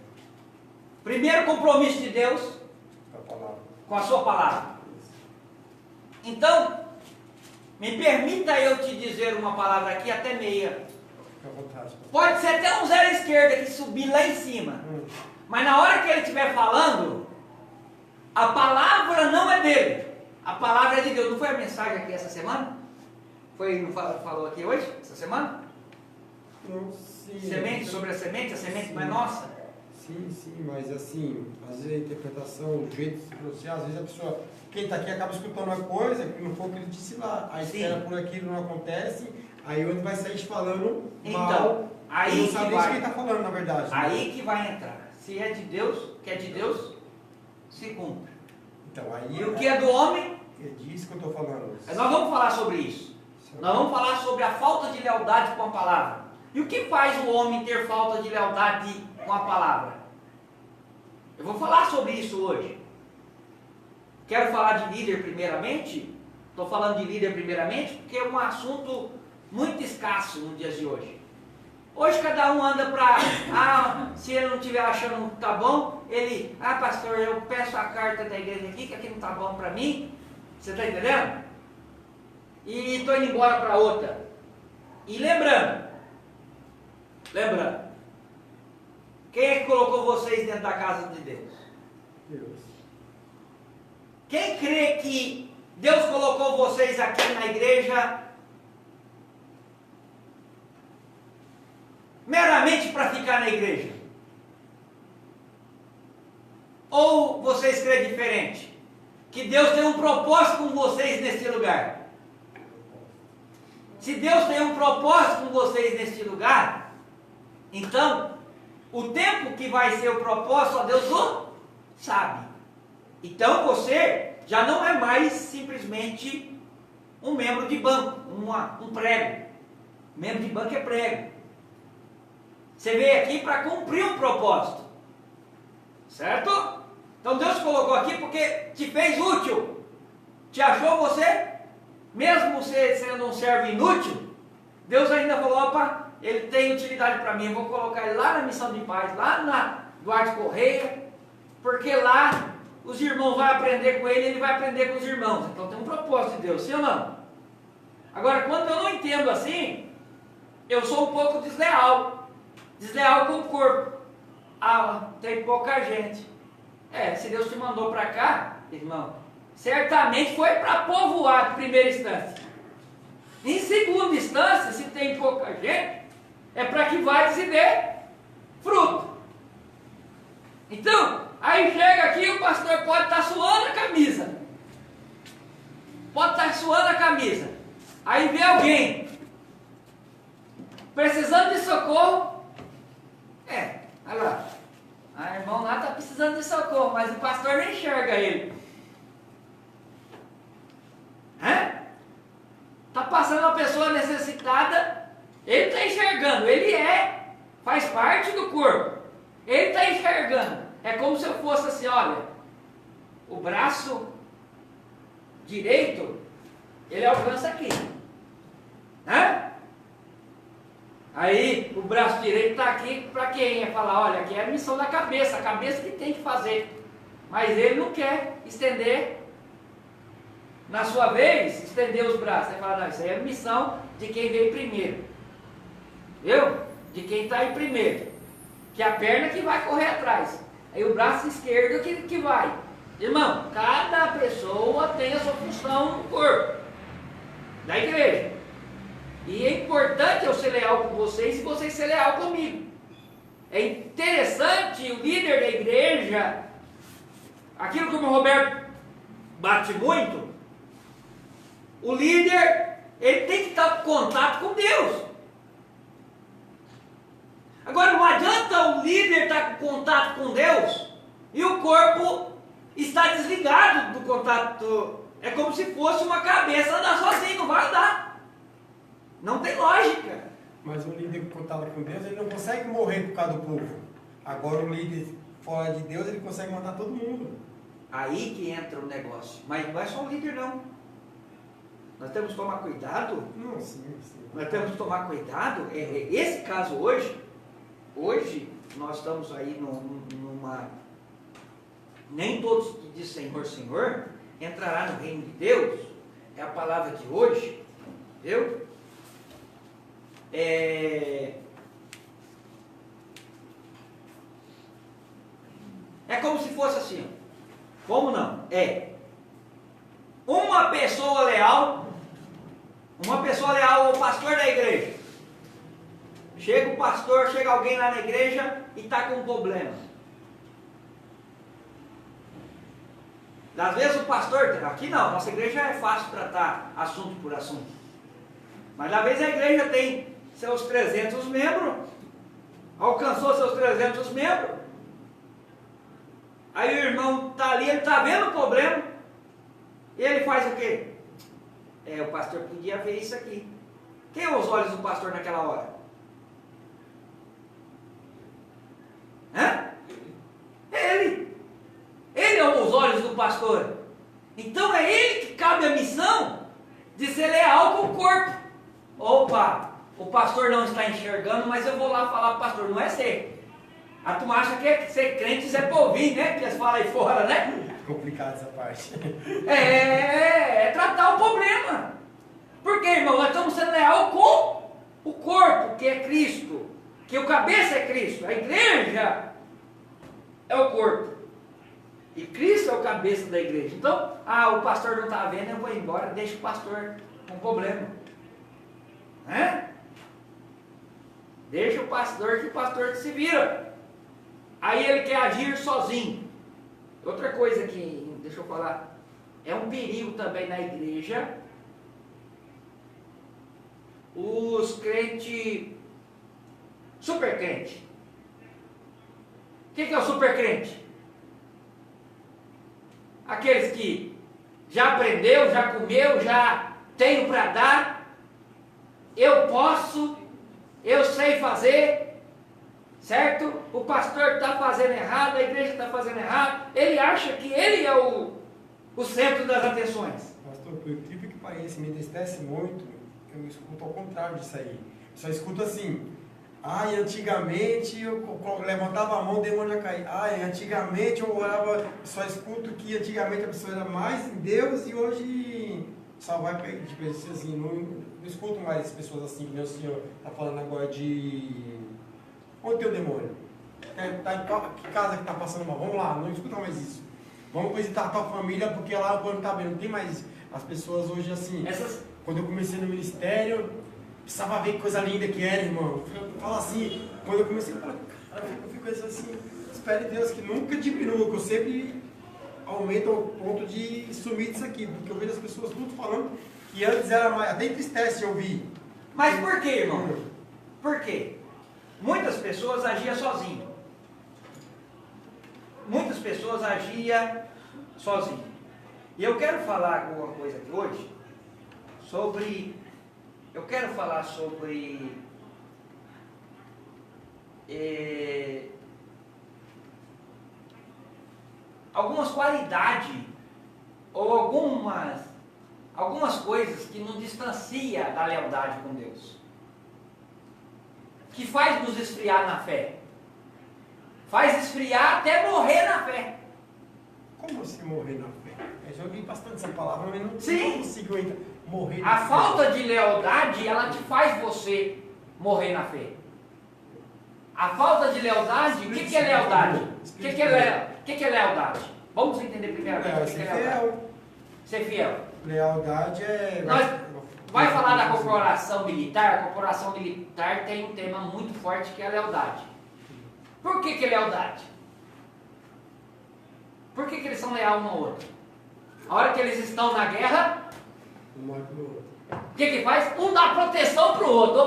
Primeiro compromisso de Deus, com a sua palavra. Então, me permita eu te dizer uma palavra aqui até meia.
Fica à vontade.
Pode ser até um zero à esquerda que subir lá em cima. Mas na hora que ele estiver falando, a palavra não é dele. A palavra é de Deus. Não foi a mensagem aqui essa semana? Não falou aqui hoje, essa semana?
Não, sim.
Semente sobre a semente não é nossa?
Sim, mas assim, às vezes a interpretação, o jeito de se pronunciar, às vezes a pessoa, quem está aqui acaba escutando uma coisa que não foi o que ele disse lá, aí espera por aquilo, não acontece, aí outro vai sair falando mal,
aí
não sabe nem o que ele está falando, na verdade.
Aí que vai entrar. Se é de Deus, que é de Deus, se cumpre.
Então, aí,
e o que é do homem?
É disso que eu estou falando.
Nós vamos falar sobre isso. Nós vamos falar sobre a falta de lealdade com a palavra. E o que faz o homem ter falta de lealdade com a palavra? Eu vou falar sobre isso hoje. Quero falar de líder primeiramente. Estou falando de líder primeiramente porque é um assunto muito escasso nos dias de hoje. Hoje cada um anda para... se ele não estiver achando que está bom, ele... pastor, eu peço a carta da igreja aqui, que aqui não está bom para mim. Você está entendendo? E estou indo embora para outra. E lembrando, quem é que colocou vocês dentro da casa de Deus?
Deus.
Quem crê que Deus colocou vocês aqui na igreja meramente para ficar na igreja? Ou vocês creem diferente? Que Deus tem um propósito com vocês nesse lugar? Se Deus tem um propósito com vocês neste lugar, então, o tempo que vai ser o propósito, só Deus o sabe. Então você já não é mais simplesmente um membro de banco, um prego. Membro de banco é prego. Você veio aqui para cumprir um propósito. Certo? Então Deus te colocou aqui porque te fez útil. Te achou você, mesmo você sendo um servo inútil, Deus ainda falou, opa, ele tem utilidade para mim, eu vou colocar ele lá na Missão de Paz, lá na Duarte Correia, porque lá os irmãos vão aprender com ele vai aprender com os irmãos. Então tem um propósito de Deus, sim ou não? Agora, quando eu não entendo assim, eu sou um pouco desleal com o corpo. Tem pouca gente. Se Deus te mandou para cá, irmão, certamente foi para povoar de primeira instância. Em segunda instância, se tem pouca gente, é para que vai se dê fruto. Então, aí chega aqui, o pastor pode estar suando a camisa. Aí vê alguém precisando de socorro. Olha lá. O irmão lá está precisando de socorro, mas o pastor não enxerga ele. Está passando uma pessoa necessitada, ele está enxergando, faz parte do corpo, ele está enxergando. É como se eu fosse assim, olha, o braço direito, ele alcança aqui. Aí o braço direito está aqui para quem? Falar, olha, aqui é a missão da cabeça, a cabeça que tem que fazer. Mas ele não quer estender. Na sua vez, estender os braços. Ele fala, não, isso aí é a missão de quem veio primeiro. Viu? De quem está aí primeiro. Que é a perna que vai correr atrás. Aí o braço esquerdo que vai. Irmão, cada pessoa tem a sua função no corpo da igreja. E é importante eu ser leal com vocês e vocês ser leal comigo. É interessante o líder da igreja, aquilo que o Roberto bate muito, o líder, ele tem que estar em contato com Deus. Agora não adianta o líder estar com contato com Deus e o corpo está desligado do contato. É como se fosse uma cabeça andar sozinho, não vai andar. Não tem lógica.
Mas o líder com contato com Deus, ele não consegue morrer por causa do povo. Agora o líder fora de Deus, ele consegue matar todo mundo.
Aí que entra o negócio. Mas não é só o líder não. Nós temos que tomar cuidado.
Não, sim.
Nós temos que tomar cuidado. Esse caso hoje nós estamos aí numa... Nem todos que dizem Senhor, Senhor, entrará no reino de Deus. É a palavra de hoje. Entendeu? É como se fosse assim. Como não? Uma pessoa leal ao pastor da igreja. Chega o pastor, chega alguém lá na igreja e está com um problema. Às vezes o pastor, aqui não, nossa igreja é fácil tratar assunto por assunto. Mas às vezes a igreja tem seus 300 membros, alcançou seus 300 membros, aí o irmão está ali, ele está vendo o problema, e ele faz o quê? O pastor podia ver isso aqui. Quem é os olhos do pastor naquela hora? Ele é os olhos do pastor. Então é ele que cabe a missão de ser leal com o corpo. Opa, o pastor não está enxergando, mas eu vou lá falar para o pastor, não é ser. A turma acha que ser crente é polvinho, né? Que eles falam aí fora, né?
Complicado essa parte.
É tratar o problema. Porque, irmão, nós estamos sendo leal com o corpo, que é Cristo. Que o cabeça é Cristo. A igreja é o corpo. E Cristo é o cabeça da igreja. Então, o pastor não está vendo, eu vou embora, deixa o pastor com problema. Deixa o pastor que o pastor se vira. Aí ele quer agir sozinho. Outra coisa que, deixa eu falar, é um perigo também na igreja, os crentes, super crente. O que é o super crente? Aqueles que já aprendeu, já comeu, já tenho para dar, eu posso, eu sei fazer, certo? O pastor está fazendo errado, a igreja está fazendo errado, ele acha que ele é o centro das atenções.
Pastor, por incrível que pareça, me entristece muito, eu escuto ao contrário disso aí. Só escuto assim, antigamente eu levantava a mão, o demônio já caía. Antigamente eu orava, só escuto que antigamente a pessoa era mais em Deus e hoje só vai para de pessoas assim. Não escuto mais pessoas assim, que nem o senhor está falando agora de... Onde tem o demônio? Que casa que está passando mal? Vamos lá, não escuta mais isso. Vamos visitar a tua família, porque lá o plano está bem, não tem mais isso. As pessoas hoje assim... Quando eu comecei no ministério, precisava ver que coisa linda que era, irmão. Fala assim, quando eu comecei, eu fico assim, espero em Deus que nunca diminua, que eu sempre aumento ao ponto de sumir disso aqui, porque eu vejo as pessoas tudo falando que antes era mais, até entristece ouvir.
Mas por quê, irmão? Por quê? Muitas pessoas agiam sozinhas. Muitas pessoas agiam sozinhas. E eu quero falar alguma coisa aqui hoje sobre... Eu quero falar sobre algumas qualidades ou algumas coisas que nos distancia da lealdade com Deus, que faz nos esfriar na fé, faz esfriar até morrer na fé.
Como assim morrer na fé? Eu já ouvi bastante essa palavra, mas não consigo ainda morrer na fé.
A falta de lealdade, ela te faz você morrer na fé. A falta de lealdade, o que é lealdade? O que é lealdade? Vamos entender primeiramente o que é lealdade. Ser fiel.
Lealdade é...
Vai falar da corporação militar? A corporação militar tem um tema muito forte que é a lealdade. Por que é lealdade? Por que eles são leais um ao outro? A hora que eles estão na guerra, o que faz? Um dá proteção para o outro.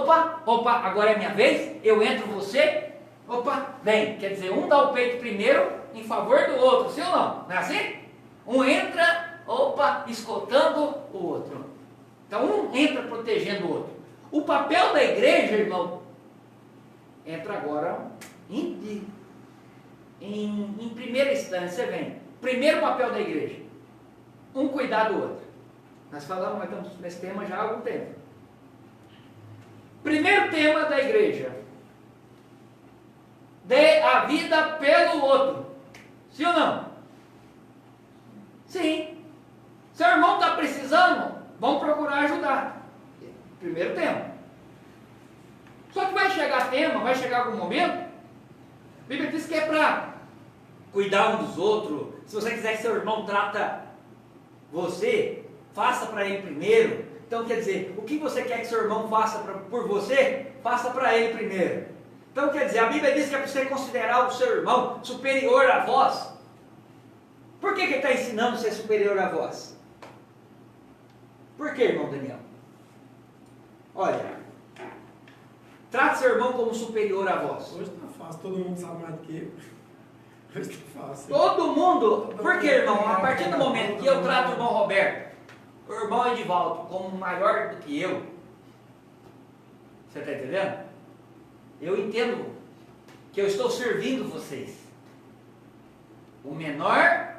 Opa, agora é minha vez, eu entro você, Opa, vem. Quer dizer, um dá o peito primeiro em favor do outro, sim ou não? Não é assim? Um entra, opa, escotando o outro. Então um entra protegendo o outro. O papel da igreja, irmão, entra agora em primeira instância, vem. Primeiro papel da igreja. Um cuidar do outro. Nós falamos, nós estamos nesse tema já há algum tempo. Primeiro tema da igreja. Dê a vida pelo outro. Sim ou não? Sim. Seu irmão está precisando, vamos procurar ajudar. Primeiro tema. Só que vai chegar tema, vai chegar algum momento, a Bíblia diz que é para cuidar um dos outros. Se você quiser que seu irmão trata você, faça para ele primeiro. Então quer dizer, o que você quer que seu irmão faça por você, faça para ele primeiro. Então quer dizer, a Bíblia diz que é para você considerar o seu irmão superior a vós. Por que ele está ensinando a ser superior a vós? Por que, irmão Daniel? Olha, trate seu irmão como superior a vós.
Hoje está fácil, todo mundo sabe mais do que eu. Hoje está fácil.
Todo mundo. Por que, irmão? A partir do momento que eu trato o irmão Roberto, o irmão Edivaldo, como maior do que eu, você está entendendo? Eu entendo que eu estou servindo vocês. O menor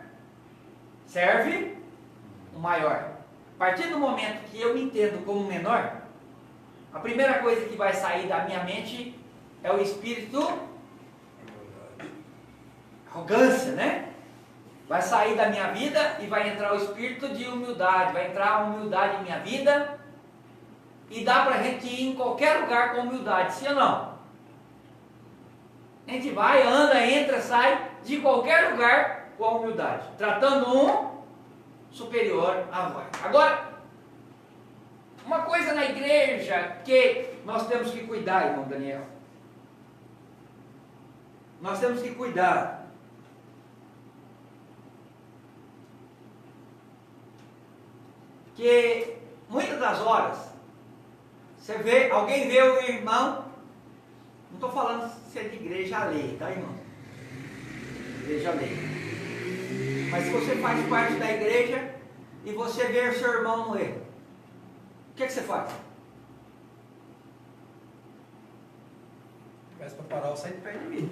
serve o maior. A partir do momento que eu me entendo como menor, a primeira coisa que vai sair da minha mente é o espírito arrogância, né? Vai sair da minha vida e vai entrar o espírito de humildade. Vai entrar a humildade em minha vida e dá para a gente ir em qualquer lugar com humildade, sim ou não? A gente vai, anda, entra, sai de qualquer lugar com humildade, tratando um superior a vós. Agora, uma coisa na igreja que nós temos que cuidar, irmão Daniel. Nós temos que cuidar. Que muitas das horas, alguém vê o irmão, não estou falando se é de igreja alheia, tá, irmão? Igreja alheia. Mas se você faz parte da igreja e você vê o seu irmão no erro, o que você faz?
Peço para parar, eu saio de perto de mim.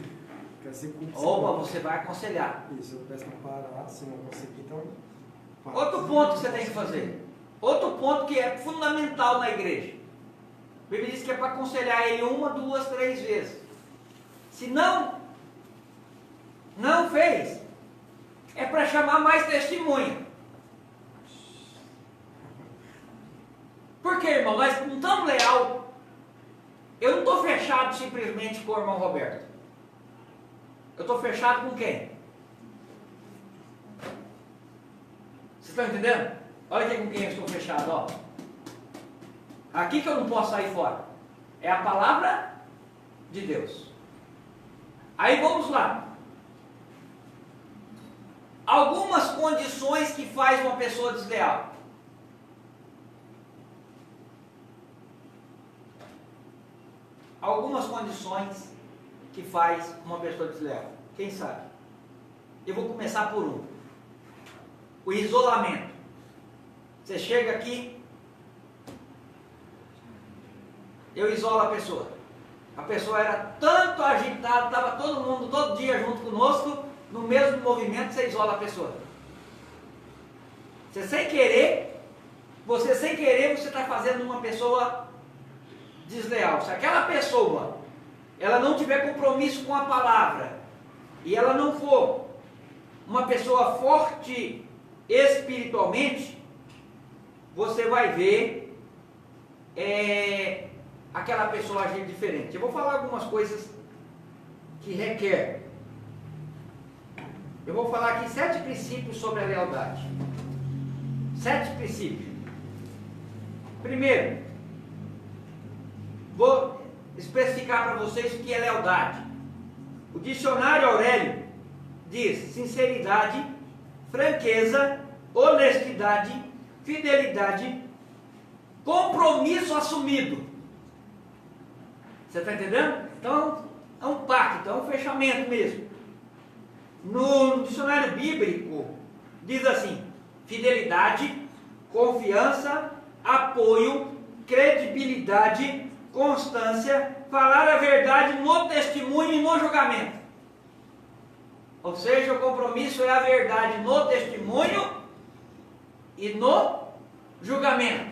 Opa, você vai aconselhar.
Isso, eu peço para parar, se não conseguir, então...
Outro ponto que você tem que fazer. Outro ponto que é fundamental na igreja. A Bíblia diz que é para aconselhar ele 1, 2, 3 vezes. Se não fez, é para chamar mais testemunha. Por quê, irmão? Nós não estamos leal. Eu não estou fechado simplesmente com o irmão Roberto. Eu estou fechado com quem? Vocês estão entendendo? Olha aqui com quem eu estou fechado, ó. Aqui que eu não posso sair fora. É a palavra de Deus. Aí vamos lá. Algumas condições que faz uma pessoa desleal. Algumas condições que faz uma pessoa desleal. Quem sabe? Eu vou começar por um. O isolamento. Você chega aqui, eu isolo a pessoa. A pessoa era tanto agitada, estava todo mundo, todo dia junto conosco, no mesmo movimento, você isola a pessoa. Você sem querer, você está fazendo uma pessoa desleal. Se aquela pessoa, ela não tiver compromisso com a palavra, e ela não for uma pessoa forte espiritualmente, você vai ver aquela pessoa agir diferente. Eu vou falar algumas coisas que requer. Eu vou falar aqui 7 princípios sobre a lealdade. 7 princípios. Primeiro, vou especificar para vocês o que é lealdade. O dicionário Aurélio diz sinceridade, franqueza, honestidade, fidelidade, compromisso assumido. Você está entendendo? Então, É um pacto, é um fechamento mesmo. No dicionário bíblico, diz assim: fidelidade, confiança, apoio, credibilidade, constância, falar a verdade no testemunho e no julgamento. Ou seja, o compromisso é a verdade no testemunho e no julgamento.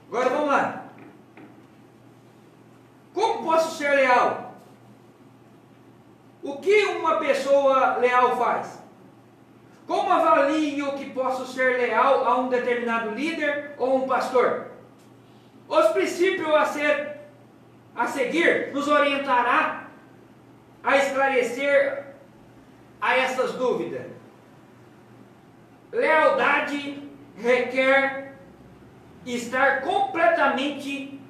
Agora vamos lá. Como posso ser leal? O que uma pessoa leal faz? Como avalio que posso ser leal a um determinado líder ou um pastor? Os princípios a seguir nos orientará a esclarecer a essas dúvidas. Lealdade requer estar completamente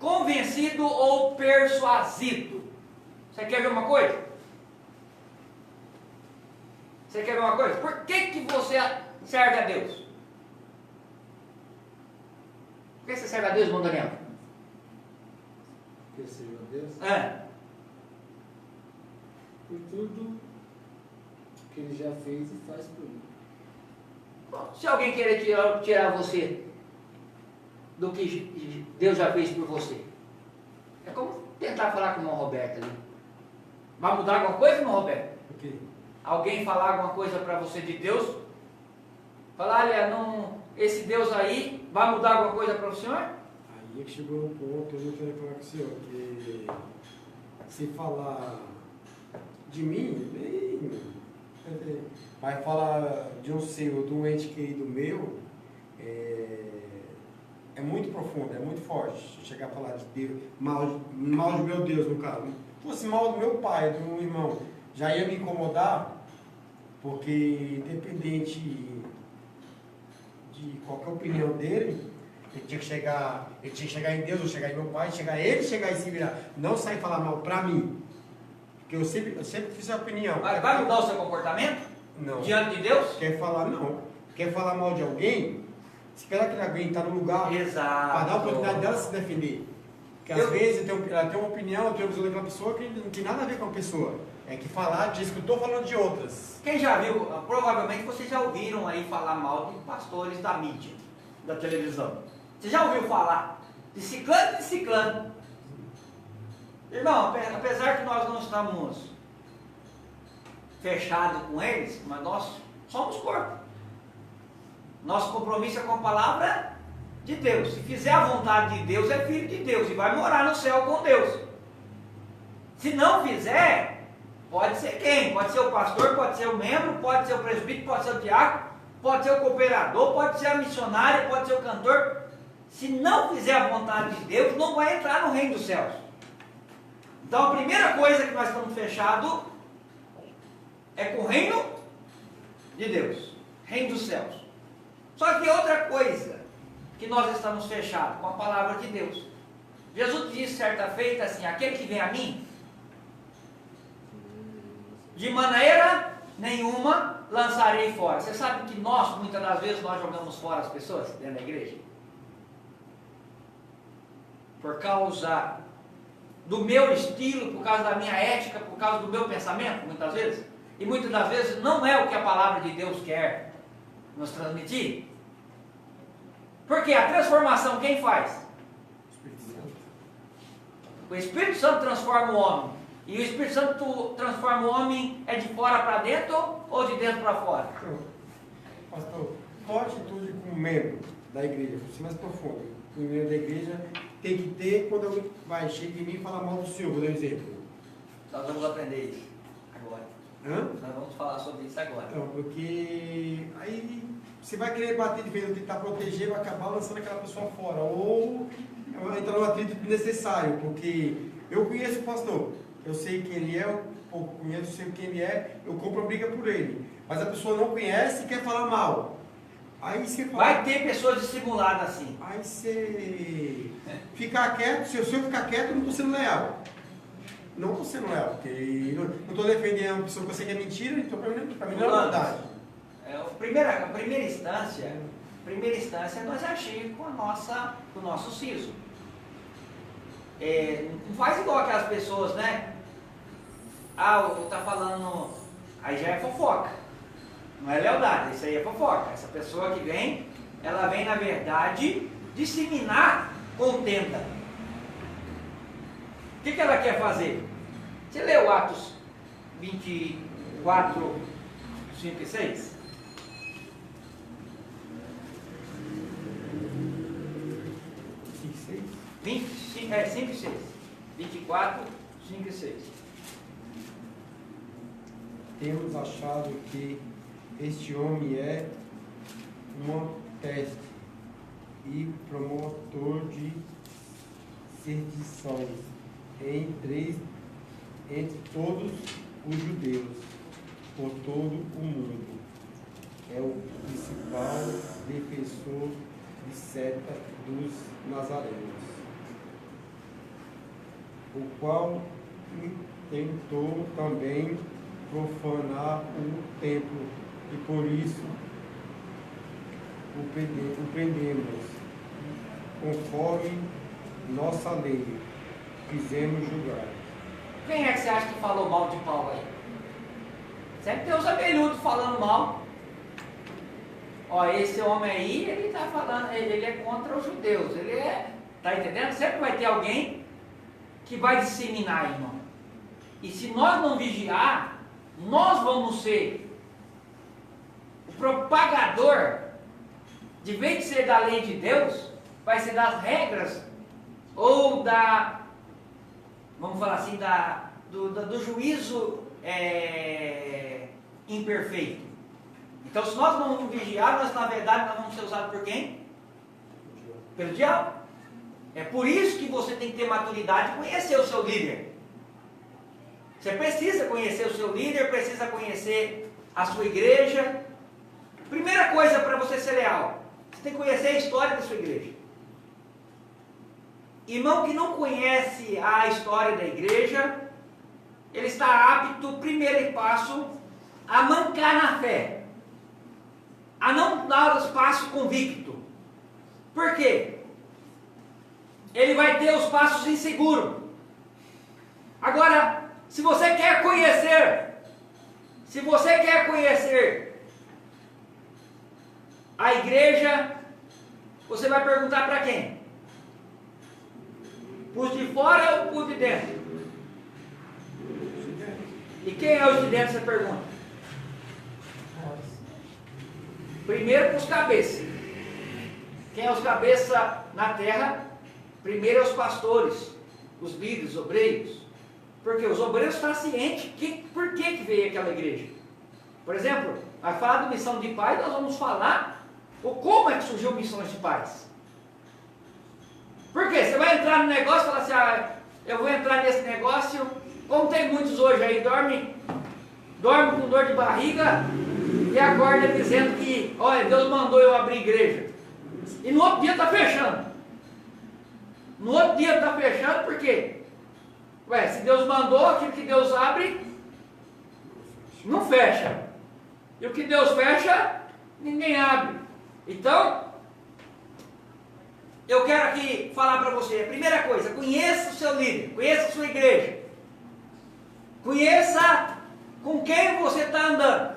convencido ou persuadido. Você quer ver uma coisa? Você quer ver uma coisa? Por que você serve a Deus? Por que você serve a Deus, irmão Daniel?
Que serve a Deus?
É.
Por tudo que ele já fez e faz por mim.
Bom, se alguém querer tirar você do que Deus já fez por você, é como tentar falar com o irmão Roberto ali. Vai mudar alguma coisa, irmão Roberto?
Ok.
Alguém falar alguma coisa para você de Deus? Falar, olha, não, esse Deus aí vai mudar alguma coisa para o senhor?
Aí é que chegou um ponto, eu não quero falar com o senhor, que se falar de mim, vai falar de um ser ou de um ente querido meu, é muito profundo, é muito forte. Se eu chegar a falar de Deus, mal de meu Deus, no caso. Se fosse mal do meu pai, do meu irmão, já ia me incomodar, porque independente de qualquer opinião dele, ele tinha que chegar em Deus, ou chegar em meu pai, chegar ele e se virar. Não sair falar mal pra mim. Porque eu sempre fiz a opinião.
Vai mudar o seu comportamento?
Não.
Diante de Deus?
Quer falar, não. Quer falar mal de alguém? Espera que alguém está no lugar
Exato.
para dar a oportunidade dela se defender. Porque às vezes ela tem uma opinião, eu tenho uma visão daquela pessoa que não tem nada a ver com a pessoa. É que falar diz que eu estou falando de outras.
Quem já viu, provavelmente vocês já ouviram aí falar mal de pastores da mídia, da televisão. Você já ouviu falar de ciclano e de ciclano? Irmão, apesar que nós não estamos fechados com eles, mas nós somos corpo. Nosso compromisso é com a palavra de Deus. Se fizer a vontade de Deus, é filho de Deus e vai morar no céu com Deus. Se não fizer, pode ser quem? Pode ser o pastor, pode ser o membro, pode ser o presbítero, pode ser o diácono, pode ser o cooperador, pode ser a missionária, pode ser o cantor. Se não fizer a vontade de Deus, não vai entrar no reino dos céus. Então a primeira coisa que nós estamos fechados é com o reino de Deus, reino dos céus. Só que outra coisa que nós estamos fechados com a palavra de Deus. Jesus disse certa feita assim: aquele que vem a mim, de maneira nenhuma lançarei fora. Você sabe que nós, muitas das vezes, nós jogamos fora as pessoas dentro da igreja? Por causa do meu estilo, por causa da minha ética, por causa do meu pensamento, muitas vezes. E muitas das vezes não é o que a palavra de Deus quer nos transmitir. Porque a transformação quem faz? O Espírito Santo transforma o homem. E o Espírito Santo transforma o homem é de fora para dentro ou de dentro para fora?
Então, pastor, qual atitude com um membro da igreja, por ser mais profundo, o membro da igreja tem que ter quando alguém vai chegar em mim e falar mal do senhor? Vou dar um exemplo.
Nós vamos aprender isso agora. Nós vamos falar sobre isso agora.
Então, porque aí você vai querer bater de vez, tentar proteger, vai acabar lançando aquela pessoa fora. Ou entrar no atrito desnecessário, porque eu conheço o pastor, eu sei quem ele é, eu conheço, sei quem ele é, eu compro a briga por ele. Mas a pessoa não conhece e quer falar mal. Aí você fala,
Vai ter pessoas dissimuladas assim.
aí você ficar quieto, se eu ficar quieto, eu não estou sendo leal. Não estou sendo leal, porque não estou defendendo uma pessoa que eu sei que é mentira, então para mim não é verdade.
A primeira instância é nós agir com o nosso siso. não faz igual aquelas pessoas, né? Ah, o tá falando, aí já é fofoca. Não é lealdade, isso aí é fofoca. Essa pessoa que vem, ela vem na verdade disseminar contenda. O que ela quer fazer? Você leu Atos 24, 5 e 6? 5 e 6. 24, 5 e 6.
Temos achado que este homem é uma peste e promotor de sedições entre todos os judeus, por todo o mundo. É o principal defensor de seta dos nazarenos, o qual tentou também profanar o templo, e por isso o prendemos, conforme nossa lei, quisemos julgar.
Quem é que você acha que falou mal de Paulo aí? Sempre tem os abelhudos falando mal. Ó, esse homem aí, ele está falando, ele é contra os judeus, ele é, tá entendendo? Sempre vai ter alguém que vai disseminar, irmão. E se nós não vigiar, nós vamos ser o propagador, de vez de ser da lei de Deus, vai ser das regras, ou da, vamos falar assim, do juízo imperfeito. Então, se nós não vigiar, nós, na verdade, nós vamos ser usados por quem? Pelo diabo. É por isso que você tem que ter maturidade e conhecer o seu líder. Você precisa conhecer o seu líder, precisa conhecer a sua igreja. Primeira coisa para você ser leal, você tem que conhecer a história da sua igreja. Irmão que não conhece a história da igreja, ele está apto, primeiro passo, a mancar na fé, a não dar os passos convicto. Por quê? Ele vai ter os passos inseguros. Agora, se você quer conhecer a igreja, você vai perguntar para quem? Os de fora ou os de dentro? E quem é os de dentro, você pergunta? Primeiro para os cabeças. Quem é os cabeças na terra? Primeiro é os pastores, os líderes, os obreiros. Porque os obreiros estão cientes por que veio aquela igreja. Por exemplo, vai falar de missão de paz, nós vamos falar como é que surgiu missões de paz. Por quê? Você vai entrar no negócio e falar assim, eu vou entrar nesse negócio, como tem muitos hoje aí, dorme com dor de barriga e acorda dizendo que, olha, Deus mandou eu abrir igreja. E no outro dia está fechando. No outro dia está fechando por quê? Ué, se Deus mandou, aquilo que Deus abre, não fecha. E o que Deus fecha, ninguém abre. Então, eu quero aqui falar para você, a primeira coisa, conheça o seu líder, conheça a sua igreja. Conheça com quem você está andando.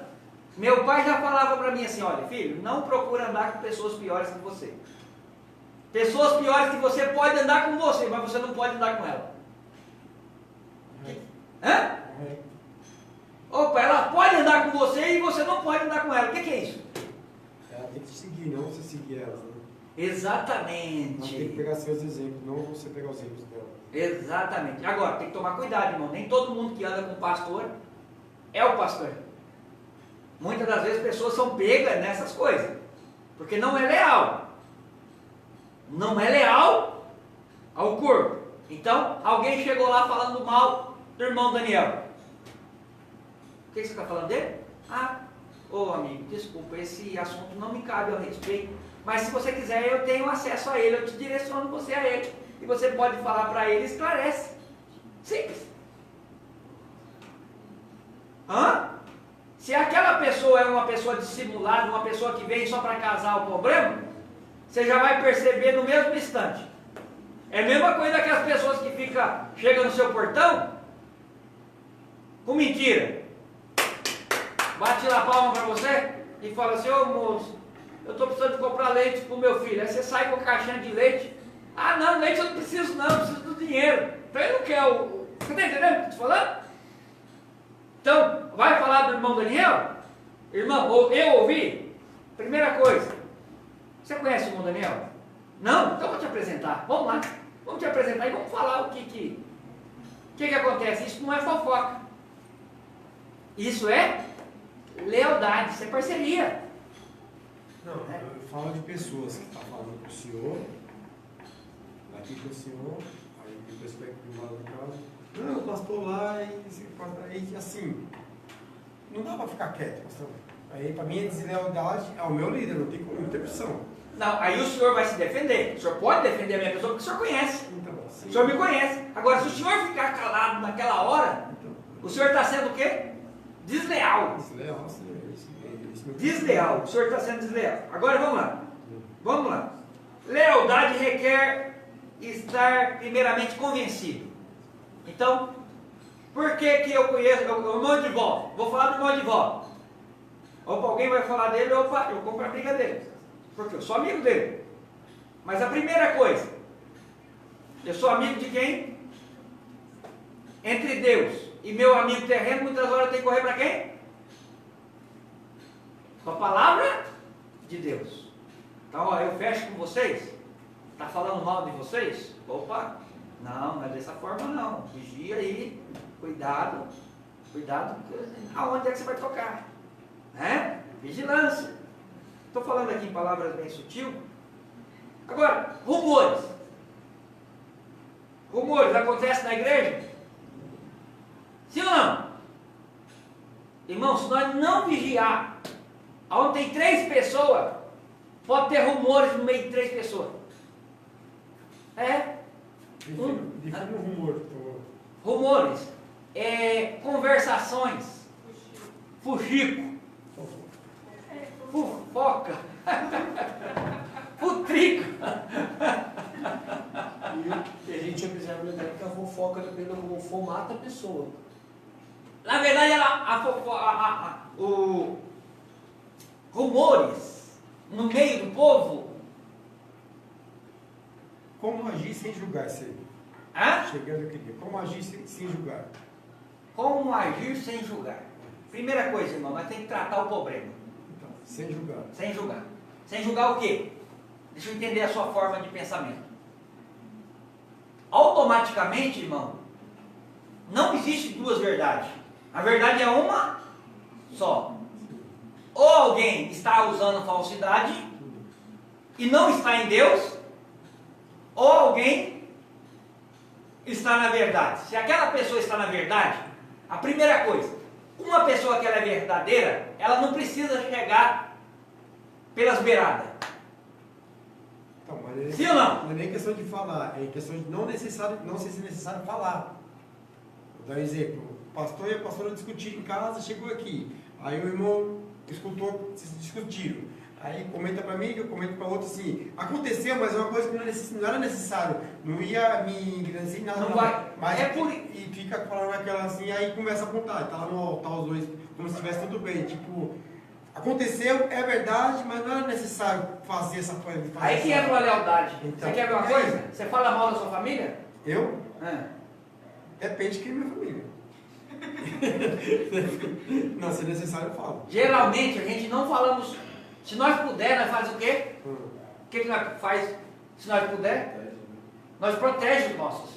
Meu pai já falava para mim assim, olha, filho, não procura andar com pessoas piores que você. Pessoas piores que você pode andar com você, mas você não pode andar com ela. Hã? Opa, ela pode andar com você e você não pode andar com ela. O que é isso?
Ela tem que te seguir, não você seguir ela. Né?
Exatamente.
Mas tem que pegar seus exemplos, não você pegar os exemplos dela.
Exatamente. Agora, tem que tomar cuidado, irmão. Nem todo mundo que anda com o pastor é o pastor. Muitas das vezes pessoas são pegas nessas coisas. Porque não é leal. Não é leal ao corpo. Então, alguém chegou lá falando mal do irmão Daniel. O que você está falando dele? Amigo, desculpa, esse assunto não me cabe ao respeito. Mas se você quiser, eu tenho acesso a ele, eu te direciono você a ele. E você pode falar para ele e esclarece. Simples. Se aquela pessoa é uma pessoa dissimulada, uma pessoa que vem só para casar o problema, você já vai perceber no mesmo instante. É a mesma coisa que as pessoas que chegam no seu portão com mentira. Bate lá a palma para você e fala assim, ô moço, eu estou precisando de comprar leite para o meu filho. Aí você sai com a caixinha de leite. Ah não, leite eu não preciso não, eu preciso do dinheiro. Então ele não quer o... Você está entendendo o que eu estou falando? Então, vai falar do irmão Daniel? Irmão, eu ouvi? Primeira coisa, você conhece o irmão Daniel? Não? Então eu vou te apresentar. Vamos lá. Vamos te apresentar e vamos falar o que acontece. Isso não é fofoca. Isso é lealdade, isso é parceria.
Não, eu falo de pessoas que estão falando com o senhor, daqui com o senhor, aí depois vai para o lado de casa. Não, o pastor lá, aí assim, não dá para ficar quieto, pastor. Aí para mim a deslealdade é o meu líder, não tem como interrupção.
Não, aí o senhor vai se defender. O senhor pode defender a minha pessoa porque o senhor conhece.
Então,
O senhor me conhece. Agora, se o senhor ficar calado naquela hora, o senhor está sendo o quê? Desleal.
Desleal,
Desleal. O senhor está sendo desleal. Agora vamos lá. Vamos lá. Lealdade requer estar primeiramente convencido. Então, por que eu conheço o irmão de vó? Vou falar do irmão de vó. Opa, alguém vai falar dele, opa, eu compro a briga dele. Porque eu sou amigo dele. Mas a primeira coisa, eu sou amigo de quem? Entre Deus e meu amigo terreno, muitas horas eu tenho que correr para quem? Com a palavra de Deus. Então, ó, eu fecho com vocês? Está falando mal de vocês? Opa, não é dessa forma não. Vigia aí, cuidado, cuidado, aonde é que você vai tocar? Né? Vigilância. Estou falando aqui em palavras bem sutil. Agora, rumores. Rumores acontecem na igreja? Sim ou não? Irmão, se nós não vigiar, onde tem 3 pessoas, pode ter rumores no meio de 3 pessoas. É?
Define um rumor.
Rumores. Conversações. Fuxico. Fofoca. Futrico.
E a gente observa que a fofoca, dependendo como for, mata a pessoa.
Na verdade, rumores no meio do povo.
Como agir sem julgar, Senhor?
Hã?
Chegando aqui. Como agir sem julgar?
Como agir sem julgar? Primeira coisa, irmão, nós temos que tratar o problema.
Então, sem julgar.
Sem julgar. Sem julgar o quê? Deixa eu entender a sua forma de pensamento. Automaticamente, irmão, não existe 2 verdades. A verdade é uma só. Ou alguém está usando falsidade e não está em Deus, ou alguém está na verdade. Se aquela pessoa está na verdade, a primeira coisa, uma pessoa que ela é verdadeira, ela não precisa chegar pelas beiradas.
Então, mas
Sim ou não?
Não é nem questão de falar, é questão de não ser necessário falar. Vou dar um exemplo. O pastor e a pastora discutiram em casa, chegou aqui. Aí o irmão escutou, discutiram. Aí comenta para mim, eu comento para outro assim, aconteceu, mas é uma coisa que não era necessário, não ia me dizer nada.
Não vai.
Mas
É por...
E fica falando aquela assim, aí começa a apontar, tá lá no altar os dois, como se estivesse tudo bem. Tipo, aconteceu, é verdade, mas não era necessário fazer essa coisa.
Aí que entra a lealdade.
Então,
você quer ver uma coisa? Você fala mal da sua família?
Eu?
Depende
de quem é minha família. Não, se necessário eu falo.
Geralmente a gente não falamos. Se nós puder, nós faz o quê? O que nós faz? Se nós puder, nós protegemos os nossos.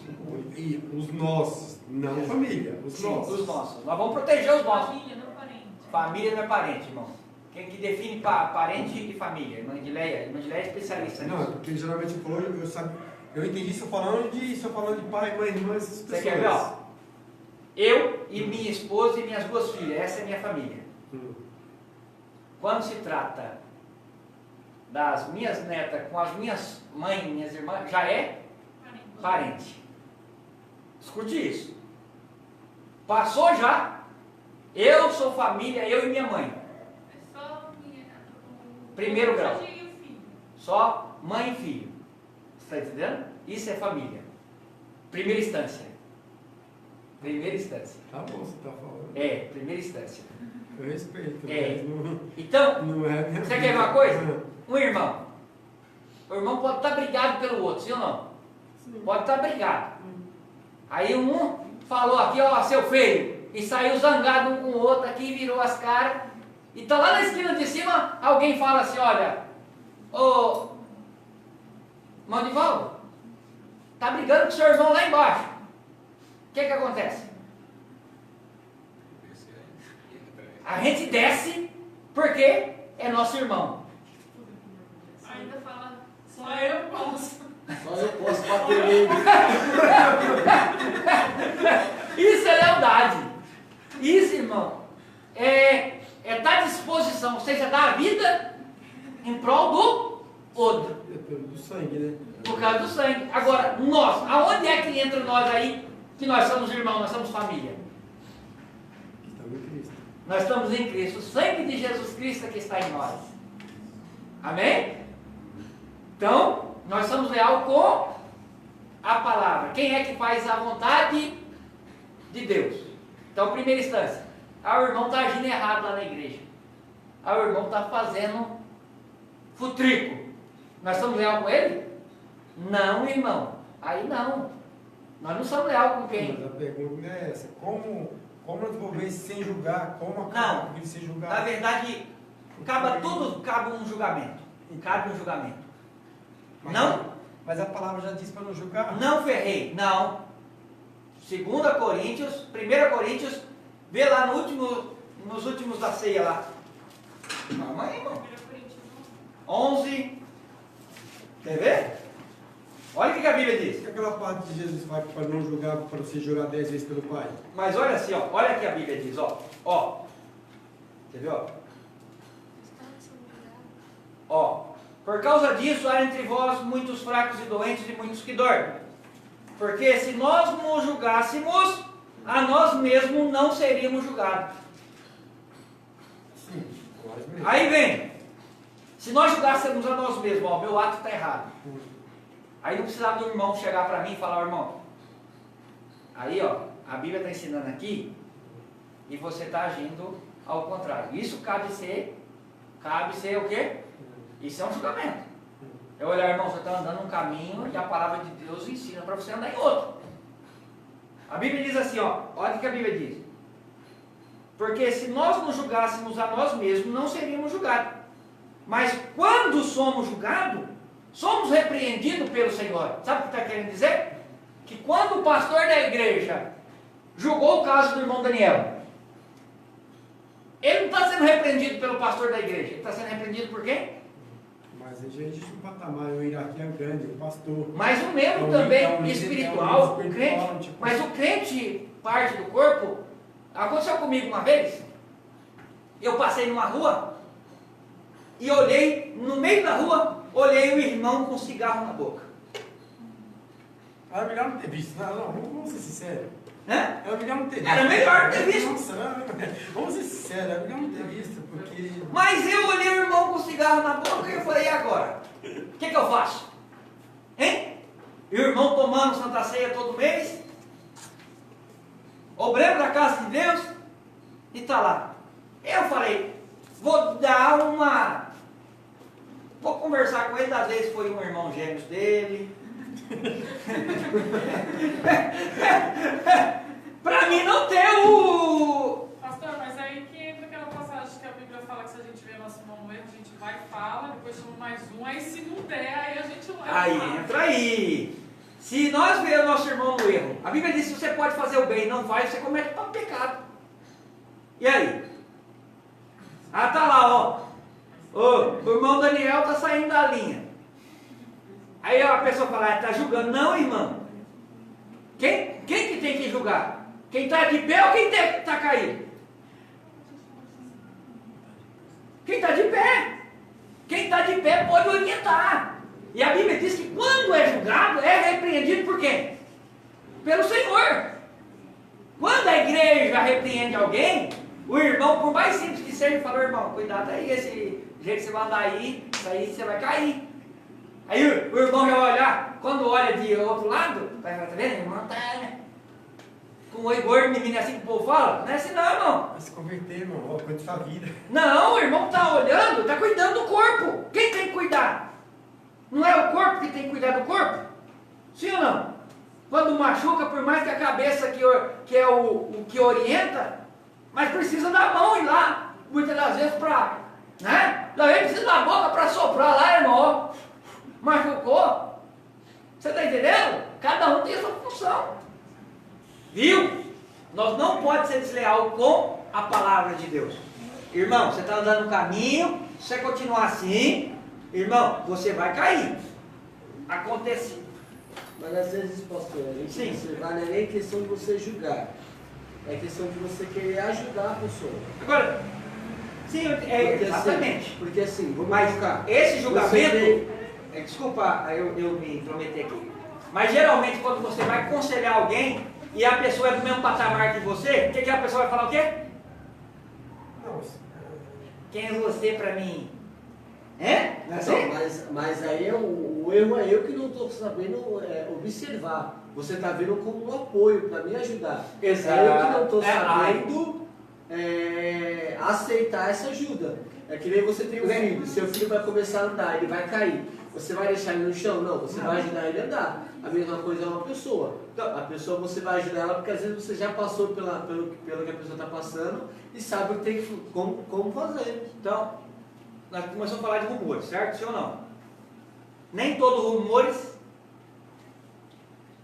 E os nossos, não a família. Os nossos.
Os nossos. Nós vamos proteger os nossos.
Família, não parente.
Família não é parente, irmão. Quem que define parente e família? Irmã Edileia. Irmã Edileia é especialista nisso.
Não, porque geralmente você falou, eu entendi se eu falando de pai, mãe, irmã, essas pessoas.
Você quer ver, ó? Eu e minha esposa e minhas 2 filhas, essa é minha família. Quando se trata das minhas netas com as minhas mães, minhas irmãs, já é parente. Escute isso. Passou já. Eu sou família, eu e minha mãe.
É só
Primeiro grau.
e o filho.
Só mãe e filho. Você está entendendo? Isso é família. Primeira instância. Primeira instância.
Tá bom, você tá falando.
É, primeira instância.
Eu respeito.
É.
Mas não,
Então,
não é minha
você
vida.
quer ver uma coisa? Um irmão. O irmão pode estar brigado pelo outro, sim ou não?
Sim.
Pode estar brigado. Aí um falou aqui, ó, seu feio, e saiu zangado um com o outro aqui, virou as caras. E tá lá na esquina de cima, alguém fala assim, olha, ô, Mandivaldo, tá brigando com seu irmão lá embaixo. O que acontece? A gente desce porque é nosso irmão.
Ainda fala, só eu posso.
Só eu posso bater nele.
Isso é lealdade. Isso, irmão, é dar disposição, ou seja, dar a vida em prol do outro.
É do sangue, né?
Por causa do sangue. Agora, nós, aonde é que entra nós aí, que nós somos irmãos, nós somos família?
Estamos em Cristo.
Nós estamos em Cristo, o sangue de Jesus Cristo que está em nós. Amém? Então, nós somos leal com a palavra. Quem é que faz a vontade de Deus? Então, primeira instância, o irmão está agindo errado lá na igreja. O irmão está fazendo futrico. Nós somos leal com ele? Não, irmão. Aí não. Nós não somos leal com quem?
Mas a pergunta é essa. Como desenvolver isso sem julgar? Como
Não.
ele sem julgar?
Na verdade, cabe um julgamento. Cabe um julgamento.
Mas a palavra já diz para não julgar?
Não ferrei, não. 2 Coríntios, 1 Coríntios, vê lá nos últimos da ceia lá. Calma aí, irmão. 11. Quer ver? Olha o que a Bíblia diz.
O que aquela parte de Jesus fala para não julgar, para você jurar 10 vezes pelo Pai?
Mas olha assim, ó. Olha o que a Bíblia diz, ó. Ó. Quer ver, ó? Ó. Por causa disso, há entre vós muitos fracos e doentes e muitos que dormem. Porque se nós nos julgássemos, a nós mesmos não seríamos julgados.
Sim, nós mesmos.
Aí vem. Se nós julgássemos a nós mesmos, ó, meu ato está errado. Aí não precisava do irmão chegar para mim e falar, irmão, aí ó, a Bíblia está ensinando aqui e você está agindo ao contrário. Isso cabe ser o quê? Isso é um julgamento. É olhar, irmão, você está andando um caminho e a palavra de Deus ensina para você andar em outro. A Bíblia diz assim, ó, olha o que a Bíblia diz. Porque se nós nos julgássemos a nós mesmos, não seríamos julgados. Mas quando somos julgados, somos repreendidos pelo Senhor. Sabe o que está querendo dizer? Que quando o pastor da igreja julgou o caso do irmão Daniel, ele não está sendo repreendido pelo pastor da igreja, ele está sendo repreendido por quem?
Mas a gente existe um patamar, o hierarquia grande, o pastor.
Mas o membro também espiritual, o crente.
Tipo,
Mas o crente, parte do corpo, aconteceu comigo uma vez. Eu passei numa rua e olhei, no meio da rua, olhei o irmão com cigarro na boca.
Era melhor não ter visto, não, vamos ser sinceros.
Né?
Era melhor não ter visto.
Era melhor ter visto.
Nossa, vamos ser sinceros, era melhor não ter visto, porque...
Mas eu olhei o irmão com cigarro na boca e eu falei, e agora? O que eu faço? Hein? E o irmão tomando Santa Ceia todo mês, obreiro da casa de Deus, e está lá. Eu falei, vou conversar com ele, às vezes foi um irmão gêmeos dele. Pra mim não ter o...
Pastor, mas aí que entra aquela passagem que a Bíblia fala que se a gente vê nosso irmão no erro, a gente vai e fala, depois chama mais um, aí se não der, aí a gente leva.
Aí, entra aí. Se nós vemos o nosso irmão no erro, a Bíblia diz que você pode fazer o bem e não faz, você comete um pecado. E aí? Ah, tá lá, ó. O irmão Daniel tá saindo da linha. Aí a pessoa fala, tá julgando. Não, irmão. Quem que tem que julgar? Quem está de pé ou quem está caído? Quem está de pé. Quem está de pé pode orientar. E a Bíblia diz que quando é julgado, é repreendido por quem? Pelo Senhor. Quando a igreja repreende alguém, o irmão, por mais simples que seja, fala, irmão, cuidado aí, esse jeito que você vai andar aí, isso aí você vai cair. Aí o irmão já vai olhar, quando olha de outro lado, vai falar, tá vendo? O irmão tá, né? Com o oi gordo, menino, assim que o povo fala. Não é assim não, irmão.
Vai se converter, irmão. Ó, cuida da sua vida.
Não, o irmão tá olhando, tá cuidando do corpo. Quem tem que cuidar? Não é o corpo que tem que cuidar do corpo? Sim ou não? Quando machuca, por mais que a cabeça que é o que orienta, mas precisa da mão ir lá, muitas das vezes para, né? Daí precisa da boca para soprar lá, irmão. Machucou? Você está entendendo? Cada um tem a sua função. Viu? Nós não podemos ser desleal com a palavra de Deus. Irmão, você está andando no caminho, se você continuar assim, irmão, você vai cair. Acontece.
Mas às vezes, pastor, a gente
Sim.
observar, não é nem questão de você julgar. É questão de você querer ajudar a pessoa.
Agora, sim, exatamente.
Porque assim, vamos
Mas
buscar.
esse julgamento,
Você
desculpa eu me intrometer aqui, mas geralmente quando você vai aconselhar alguém e a pessoa é do mesmo patamar que você, o que a pessoa vai falar o quê?
Não,
Quem é você pra mim? É? Não é assim?
mas aí o erro é eu que não estou sabendo observar. Você está vendo como um apoio para me ajudar.
Exato.
É eu que não estou
É,
sabendo aceitar essa ajuda. É que nem você tem um filho, seu filho vai começar a andar, ele vai cair. Você vai deixar ele no chão? Não, você vai ajudar ele a andar. A mesma coisa é uma pessoa. A pessoa você vai ajudar ela porque às vezes você já passou pelo que a pessoa está passando e sabe o que tem como fazer.
Então, nós começamos a falar de rumores, certo? Sim ou não? Nem todos os rumores.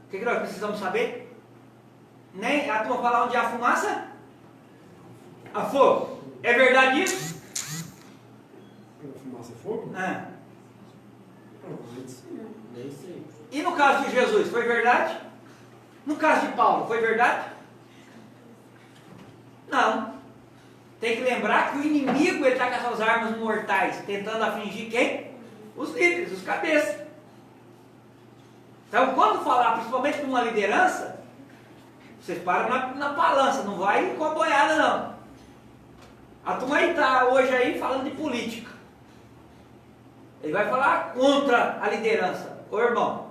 O que nós precisamos saber? Nem a turma fala onde há fumaça, há fogo. É verdade isso?
fumaça é fogo?
Ah.
Não, mas
Nem sei.
E no caso de Jesus, foi verdade? No caso de Paulo, foi verdade? Não. Tem que lembrar que o inimigo está com essas armas mortais, tentando afligir quem? Os líderes, os cabeças. Então, quando falar, principalmente de uma liderança, vocês param na balança, não vai com a boiada, não. A turma aí está hoje aí falando de política. Ele vai falar contra a liderança. Ô irmão,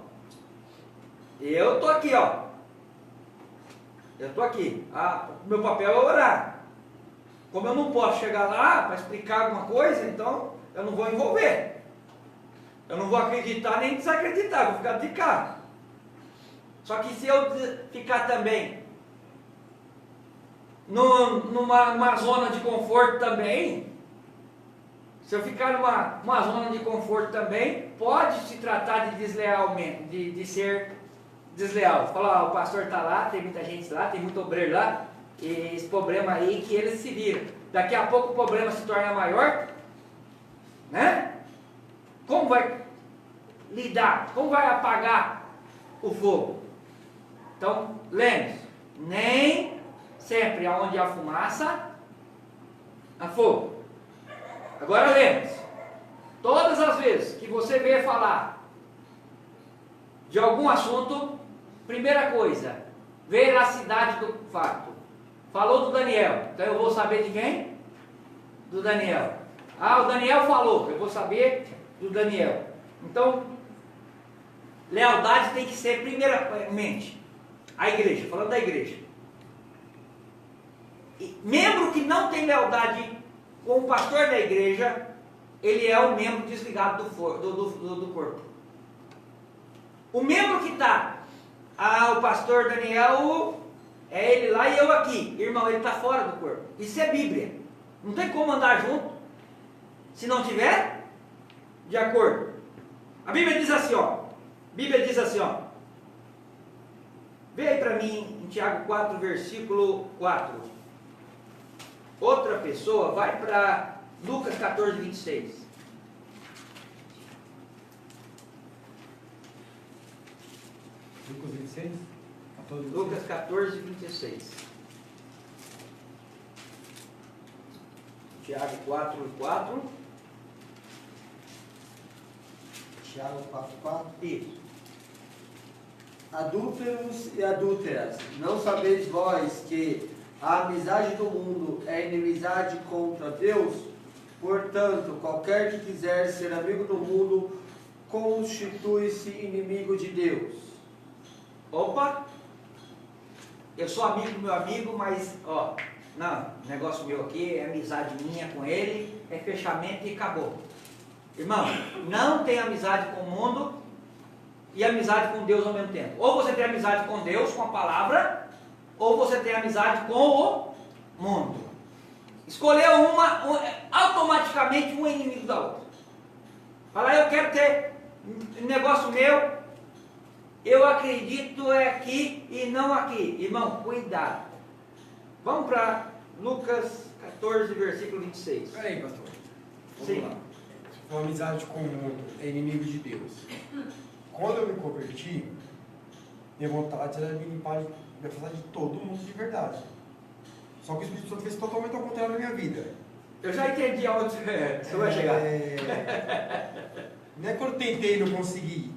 eu estou aqui, ó. Eu estou aqui. Meu papel é orar. Como eu não posso chegar lá para explicar alguma coisa, então eu não vou envolver. Eu não vou acreditar nem desacreditar, vou ficar de cá. Só que se eu ficar também numa zona de conforto também, se eu ficar numa zona de conforto também, pode se tratar de deslealmente, de ser desleal. Fala, o pastor está lá, tem muita gente lá, tem muito obreiro lá, e esse problema aí que eles se viram. Daqui a pouco o problema se torna maior, né? Como vai lidar? Como vai apagar o fogo? Então, lembre-se, nem sempre aonde há fumaça, há fogo. Agora lembre-se, todas as vezes que você vier falar de algum assunto, primeira coisa, veracidade do fato. Falou do Daniel, então eu vou saber de quem? Do Daniel. O Daniel falou, eu vou saber do Daniel. Então, lealdade tem que ser primeiramente a igreja, falando da igreja. E membro que não tem lealdade com o pastor da igreja, ele é um membro desligado do corpo. O membro que está, o pastor Daniel, é ele lá e eu aqui, irmão, ele está fora do corpo. Isso é Bíblia. Não tem como andar junto se não tiver de acordo. A Bíblia diz assim, ó. Vê aí para mim em Tiago 4, versículo 4. Outra pessoa, vai para Lucas 14, 26.
Lucas 26? 14, 26.
Lucas 14, 26. Tiago 4, 4.
Tiago 4,4.
Isso.
Adúlteros e adúlteras, não sabeis vós que a amizade do mundo é inimizade contra Deus? Portanto, qualquer que quiser ser amigo do mundo, constitui-se inimigo de Deus?
Opa! Eu sou amigo do meu amigo, mas, ó, não, negócio meu aqui é amizade minha com ele, é fechamento e acabou. Irmão, não tem amizade com o mundo e amizade com Deus ao mesmo tempo. Ou você tem amizade com Deus, com a palavra, ou você tem amizade com o mundo. Escolheu uma, automaticamente um é inimigo da outra. Falar, eu quero ter negócio meu, eu acredito é aqui e não aqui. Irmão, cuidado. Vamos para Lucas 14, versículo 26.
Peraí, pastor.
Sim.
Vamos lá. Se for amizade com o mundo, é inimigo de Deus. Quando eu me converti, minha vontade era me limpar, me afastar de todo mundo de verdade. Só que o Espírito Santo fez totalmente ao contrário na minha vida.
Eu já entendi aonde você vai chegar.
Não é que eu tentei e não consegui.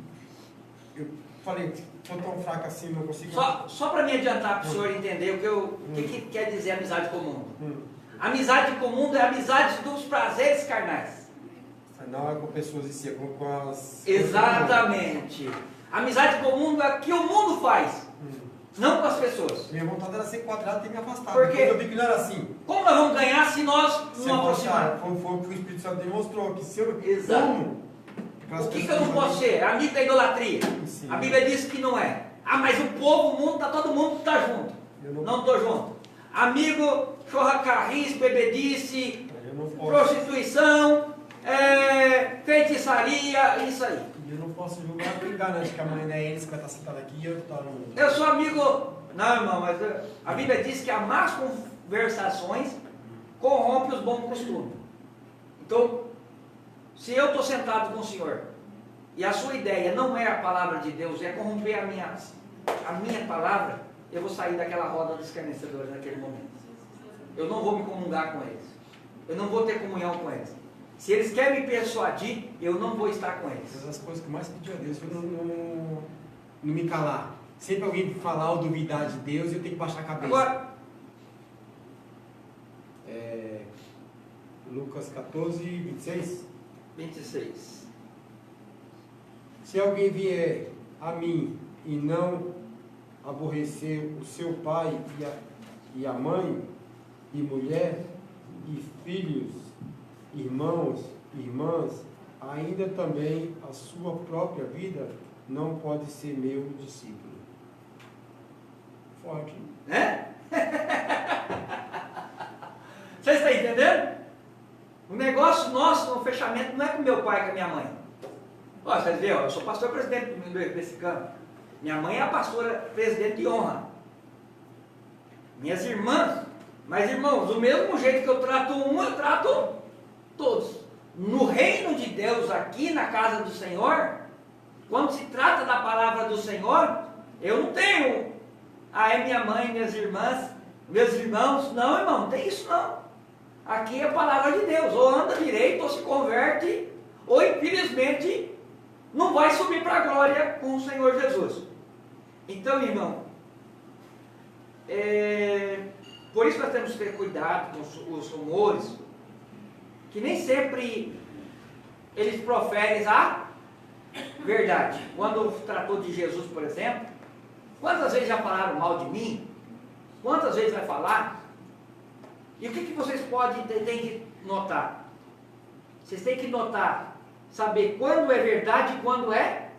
Eu falei, estou tão fraco assim, não consigo.
Só para me adiantar para o senhor entender o que quer dizer amizade com o mundo. Amizade com o mundo é amizade dos prazeres carnais.
Não é com pessoas em si, é com as...
Exatamente. Amizade com o mundo é o que o mundo faz, não com as pessoas.
Minha vontade era ser quadrado e me afastar.
Por quê?
Eu vi que não era assim.
Como nós vamos ganhar se nós não aproximarmos?
Como foi o que o Espírito Santo demonstrou, que se eu...
Exato.
Como?
O que eu não posso ser? Amigo da idolatria.
Sim.
A Bíblia diz que não é. Ah, mas o povo, o mundo, todo mundo está junto.
Eu
Não estou junto. Amigo, churracarrice, bebedice,
Eu não posso.
prostituição, feitiçaria, isso aí.
Eu não posso julgar por engano, acho que amanhã não é eles que vai estar sentado aqui e eu estou no...
Eu sou amigo... Não, irmão, mas a Bíblia diz que as más conversações corrompe os bons costumes. Então, se eu estou sentado com o Senhor e a sua ideia não é a palavra de Deus, é corromper a minha palavra, eu vou sair daquela roda dos escarnecedores naquele momento. Eu não vou me comungar com eles. Eu não vou ter comunhão com eles. Se eles querem me persuadir, eu não vou estar com eles.
Uma das coisas que mais pedi a Deus foi não me calar. Sempre alguém falar ou duvidar de Deus e eu tenho que baixar a cabeça.
Agora,
Lucas 14, 26.
26.
Se alguém vier a mim e não aborrecer o seu pai e a mãe, e mulher, e filhos, irmãos, irmãs, ainda também a sua própria vida, não pode ser meu discípulo. Forte.
Né? Você está entendendo? O negócio nosso no fechamento não é com meu pai e com a minha mãe. Ó, vocês veem, eu sou pastor presidente desse campo. Minha mãe é a pastora presidente de honra. Minhas irmãs, mas irmãos, do mesmo jeito que eu trato um, eu trato todos. No reino de Deus, aqui na casa do Senhor, quando se trata da palavra do Senhor, eu não tenho, é minha mãe, minhas irmãs, meus irmãos, não, irmão, não tem isso não. Aqui é a palavra de Deus, ou anda direito, ou se converte, ou infelizmente não vai subir para a glória com o Senhor Jesus. Então, irmão, por isso nós temos que ter cuidado com os rumores, que nem sempre eles proferem a verdade. Quando tratou de Jesus, por exemplo, quantas vezes já falaram mal de mim? Quantas vezes vai falar? E o que vocês têm que notar? Vocês têm que notar, saber quando é verdade e quando é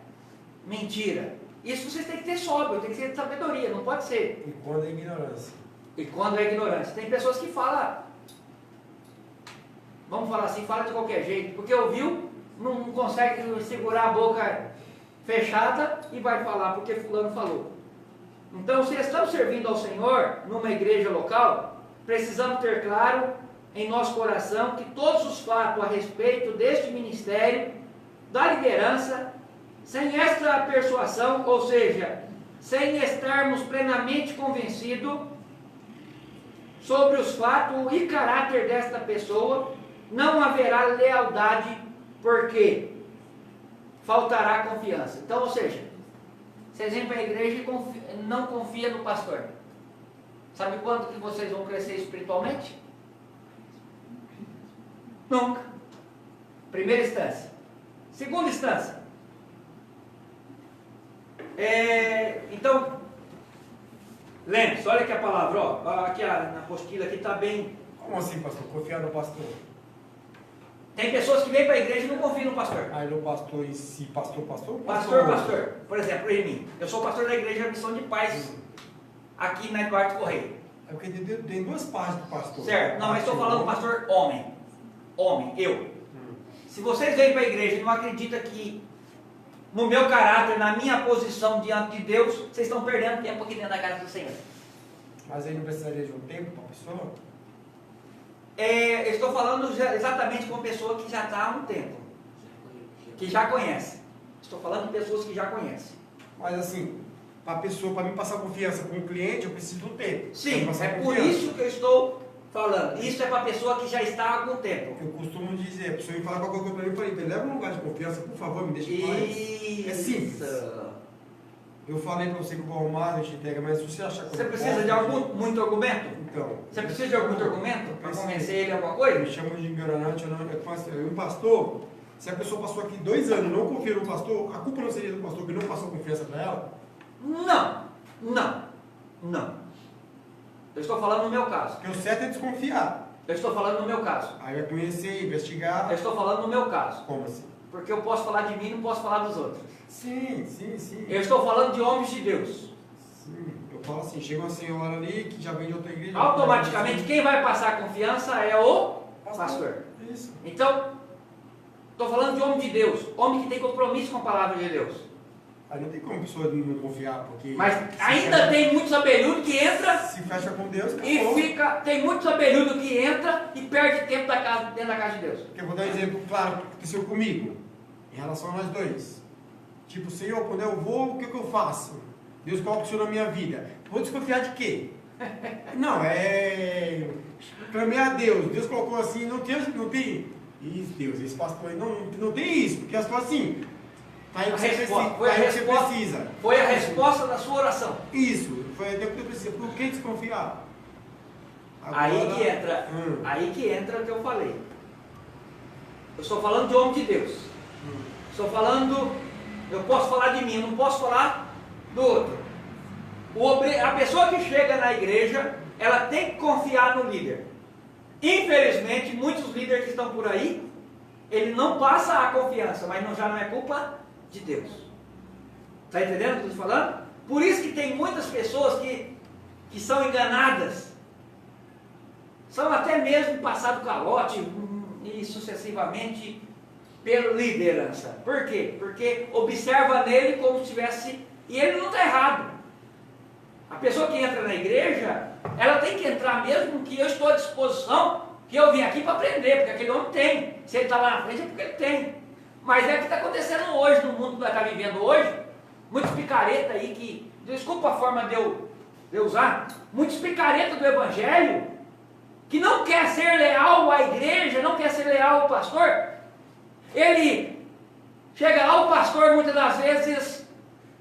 mentira. Isso vocês têm que ter sóbrio, tem que ser de sabedoria, não pode ser.
E quando é ignorância.
E quando é ignorância. Tem pessoas que falam, vamos falar assim, fala de qualquer jeito, porque ouviu, não consegue segurar a boca fechada e vai falar porque fulano falou. Então, se estamos servindo ao Senhor numa igreja local, precisamos ter claro em nosso coração que todos os fatos a respeito deste ministério, da liderança, sem esta persuasão, ou seja, sem estarmos plenamente convencidos sobre os fatos e caráter desta pessoa, não haverá lealdade, porque faltará confiança. Então, ou seja, vocês vêm para a igreja e não confia no pastor. Sabe quando que vocês vão crescer espiritualmente? Nunca. Primeira instância. Segunda instância, Então, lembre-se, olha aqui a palavra, ó, aqui na apostila aqui está bem.
Como assim, pastor? Confiar no pastor?
Tem pessoas que vêm para a igreja e não confiam no pastor.
Aí no pastor em si, pastor.
Pastor. Por exemplo, em mim. Eu sou pastor da igreja Missão de Paz, aqui na Eduardo Correia.
É porque tem duas partes do pastor.
Certo? Não, mas estou falando pastor homem. Homem, eu. Se vocês vêm para a igreja e não acreditam que no meu caráter, na minha posição diante de Deus, vocês estão perdendo tempo aqui dentro da casa do Senhor.
Mas aí não precisaria de um tempo para a pessoa?
Eu estou falando exatamente com uma pessoa que já está há um tempo. Que já conhece. Estou falando de pessoas que já conhecem.
Mas assim, para mim passar confiança com o cliente, eu preciso de um tempo.
Sim, é por isso que eu estou falando. Isso é para a pessoa que já está há algum tempo.
Eu costumo dizer, a pessoa me fala qualquer coisa para mim, eu falei, leva um lugar de confiança, por favor, me deixa em paz. É simples. Eu falei para você que eu vou arrumar, a gente entrega, mas se você achar que
você precisa de muito argumento?
Então.
Você precisa de algum argumento para convencer ele de alguma coisa?
Me chamam de ignorante, eu um pastor, se a pessoa passou aqui 2 anos e não confia no pastor, a culpa não seria do pastor que não passou confiança para ela?
Não. Eu estou falando no meu caso.
Porque o certo é desconfiar.
Eu estou falando no meu caso.
Aí vai conhecer, investigar.
Eu estou falando no meu caso.
Como assim?
Porque eu posso falar de mim, não posso falar dos outros.
Sim.
Eu estou falando de homens de Deus.
Sim, eu falo assim, chega uma senhora ali que já vem de outra igreja.
Automaticamente, quem vai passar confiança é o pastor.
Isso.
Então, estou falando de homem de Deus. Homem que tem compromisso com a palavra de Deus.
Aí não tem como a pessoa não confiar, porque...
Mas ainda tem muitos abelhudos que entra
se fecha com Deus,
e
acabou.
tem muitos abelhudos que entra e perde tempo dentro da casa de Deus.
Porque eu vou dar um exemplo claro que aconteceu comigo, em relação a nós dois. Tipo, Senhor, quando eu vou, o que eu faço? Deus coloca o Senhor na minha vida. Vou desconfiar de quê? Não, clamei a Deus. Deus colocou assim, não tem. Isso, Deus, esse pastor aí não tem isso, porque as pessoas assim. Tá aí o que você precisa.
Foi a resposta da sua oração.
Isso, foi até o que eu preciso. Por que desconfiar? Agora,
aí que entra o que eu falei. Eu estou falando de homem de Deus. Estou falando, eu posso falar de mim, eu não posso falar do outro. A pessoa que chega na igreja, ela tem que confiar no líder. Infelizmente, muitos líderes que estão por aí, ele não passa a confiança, mas já não é culpa de Deus. Está entendendo o que eu estou falando? Por isso que tem muitas pessoas que são enganadas. São até mesmo passado calote e sucessivamente pela liderança. Por quê? Porque observa nele como se tivesse... E ele não está errado. A pessoa que entra na igreja, ela tem que entrar mesmo que eu estou à disposição, que eu vim aqui para aprender, porque aquele homem tem. Se ele está lá na frente é porque ele tem. Mas é o que está acontecendo hoje, no mundo que nós estamos vivendo hoje. Muitos picaretas aí que... Desculpa a forma de eu usar. Muitos picaretas do evangelho que não quer ser leal à igreja, não quer ser leal ao pastor. Ele chega lá, o pastor muitas das vezes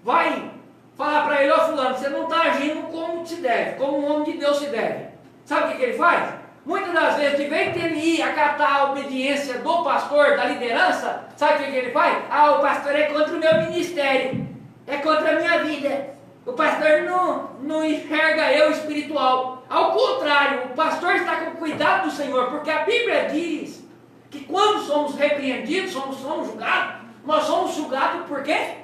vai falar para ele: ó fulano, você não está agindo como se deve, como um homem de Deus se deve. Sabe o que ele faz? Muitas das vezes, de vez de ele ir acatar a obediência do pastor, da liderança, sabe o que ele faz? O pastor é contra o meu ministério, é contra a minha vida. O pastor não enxerga eu espiritual. Ao contrário, o pastor está com cuidado do Senhor, porque a Bíblia diz que quando somos repreendidos, somos julgados, nós somos julgados por quê?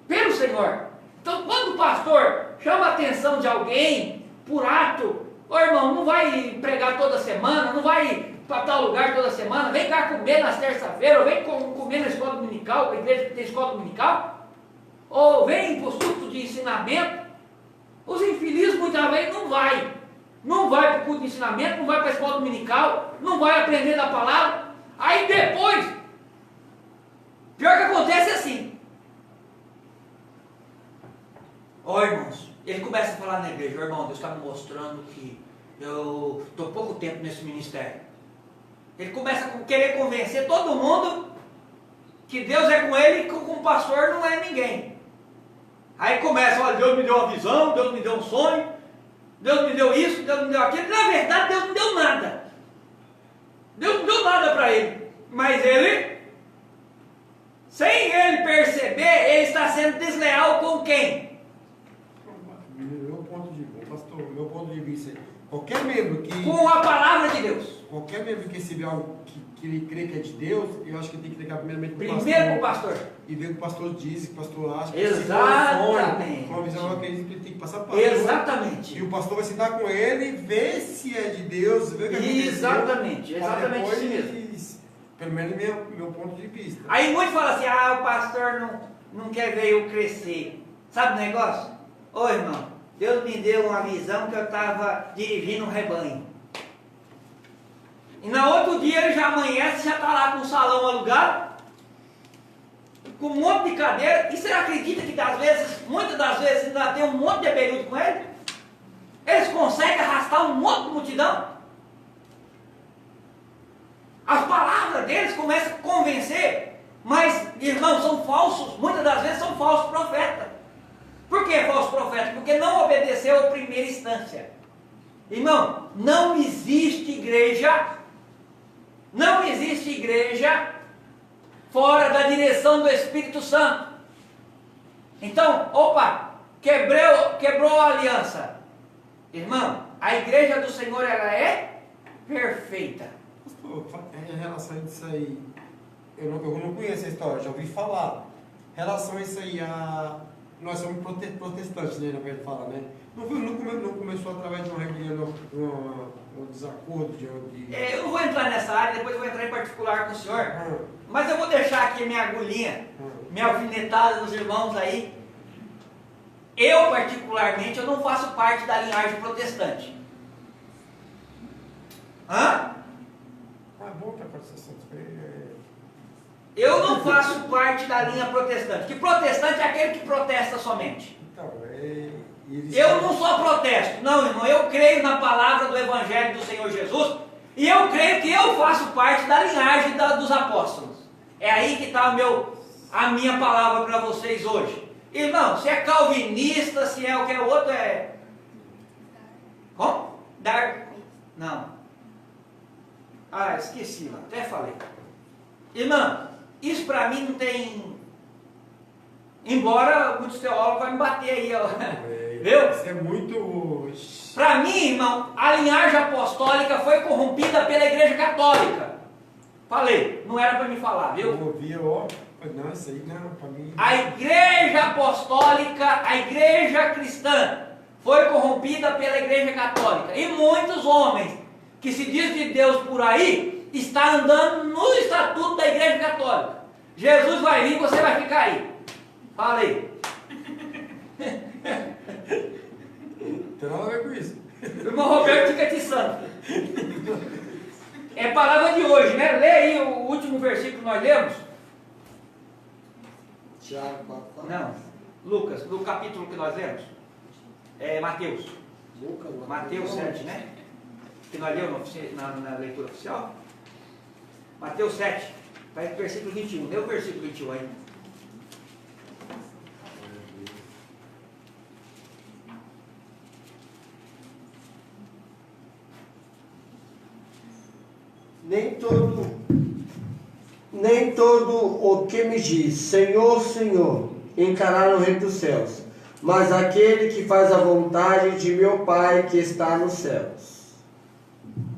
Pelo Senhor. Então, quando o pastor chama a atenção de alguém por ato, ô irmão, não vai pregar toda semana, não vai para tal lugar toda semana, vem cá comer nas terça-feira, ou vem comer na escola dominical, a igreja que tem escola dominical, ou vem para o culto de ensinamento. Os infelizes muitas vezes não vai para o culto de ensinamento, não vai para a escola dominical, não vai aprender da palavra. Aí depois, pior que acontece é assim. Irmãos, ele começa a falar na igreja: irmão, Deus está me mostrando que eu estou pouco tempo nesse ministério. Ele começa a querer convencer todo mundo que Deus é com ele e que o pastor não é ninguém. Aí começa: olha, Deus me deu uma visão, Deus me deu um sonho, Deus me deu isso, Deus me deu aquilo. Na verdade, Deus não deu nada. Deus não deu nada para ele. Mas ele, sem ele perceber, ele está está sendo desleal com quem?
Meu ponto de vista, qualquer membro que...
Com a palavra de Deus.
Qualquer membro que receber algo que ele crê que é de Deus, eu acho que ele tem que ligar primeiramente para o pastor.
Primeiro com o pastor.
E ver o que o pastor diz, o que o pastor acha.
Exatamente.
Com uma visão, eu acredito que ele tem que passar para o pastor.
Exatamente.
E o pastor vai sentar com ele, ver se é de Deus, ver o que aconteceu.
Exatamente. Exatamente
Depois,
isso mesmo.
pelo menos meu ponto de vista.
Aí muitos falam assim, o pastor não quer ver eu crescer. Sabe o negócio? Ô irmão, Deus me deu uma visão que eu estava dirigindo um rebanho. E no outro dia ele já amanhece, já está lá com o salão alugado, com um monte de cadeira. E você acredita que muitas das vezes ainda tem um monte de abelhudo com ele? Eles conseguem arrastar um monte de multidão? As palavras deles começam a convencer, mas, irmãos, são falsos, muitas das vezes são falsos profetas. Por que falso profeta? Porque não obedeceu a primeira instância. Irmão, não existe igreja fora da direção do Espírito Santo. Então, quebrou a aliança. Irmão, a igreja do Senhor, ela é perfeita.
Em relação a isso aí, eu não conheço a história, já ouvi falar. Em relação a isso aí, nós somos protestantes, né, na verdade fala, né? Não começou através de uma rebelião, um desacordo de...
Eu não vou entrar nessa área, depois eu vou entrar em particular com o senhor. Mas eu vou deixar aqui minha agulhinha, minha alfinetada dos irmãos aí. Eu, particularmente, eu não faço parte da linhagem protestante.
É bom que a participação
Eu não faço parte da linha protestante. Que protestante é aquele que protesta somente.
Então,
Eu não só protesto, não, irmão. Eu creio na palavra do Evangelho do Senhor Jesus. E eu creio que eu faço parte da linhagem dos apóstolos. É aí que está a minha palavra para vocês hoje. Irmão, se é calvinista, se é o que é outro, é... Como? Não. Esqueci, até falei. Irmão, isso para mim não tem... Embora muitos teólogos vão me bater aí, ó. Viu?
Isso é muito...
Para mim, irmão, a linhagem apostólica foi corrompida pela Igreja Católica. Falei, não era para me falar, viu?
Eu ouvi, não, isso aí não, para mim...
A Igreja Apostólica, a Igreja Cristã, foi corrompida pela Igreja Católica. E muitos homens que se diz de Deus por aí, está andando no estatuto da Igreja Católica. Jesus vai vir, você vai ficar aí. Fala aí.
Não tem nada a ver com isso.
O irmão Roberto fica atiçando. É a palavra de hoje, né? Lê aí o último versículo que nós lemos.
Tiago 4.
Não, Lucas, no capítulo que nós lemos. É Mateus. Mateus 7, né? Que nós lemos na leitura oficial. Mateus 7, vai para o versículo 21. Lê o versículo 21 aí.
Nem todo o que me diz Senhor, Senhor, entrará no reino dos céus, mas aquele que faz a vontade de meu Pai que está nos céus.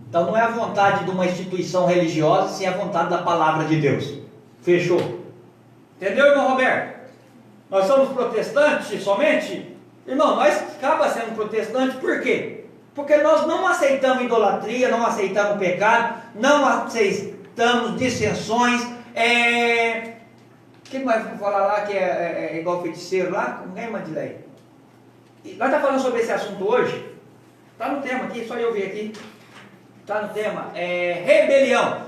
Então não é a vontade de uma instituição religiosa, sim a vontade da palavra de Deus. Fechou? Entendeu, irmão Roberto? Nós somos protestantes somente? Irmão, nós acaba sendo protestante por quê? Porque nós não aceitamos idolatria, não aceitamos pecado, não aceitamos dissensões. Quem vai falar lá que é igual feiticeiro lá? Como é, Mandilei? Nós estamos falando sobre esse assunto hoje. Está no tema aqui, só eu ver aqui. Está no tema, rebelião.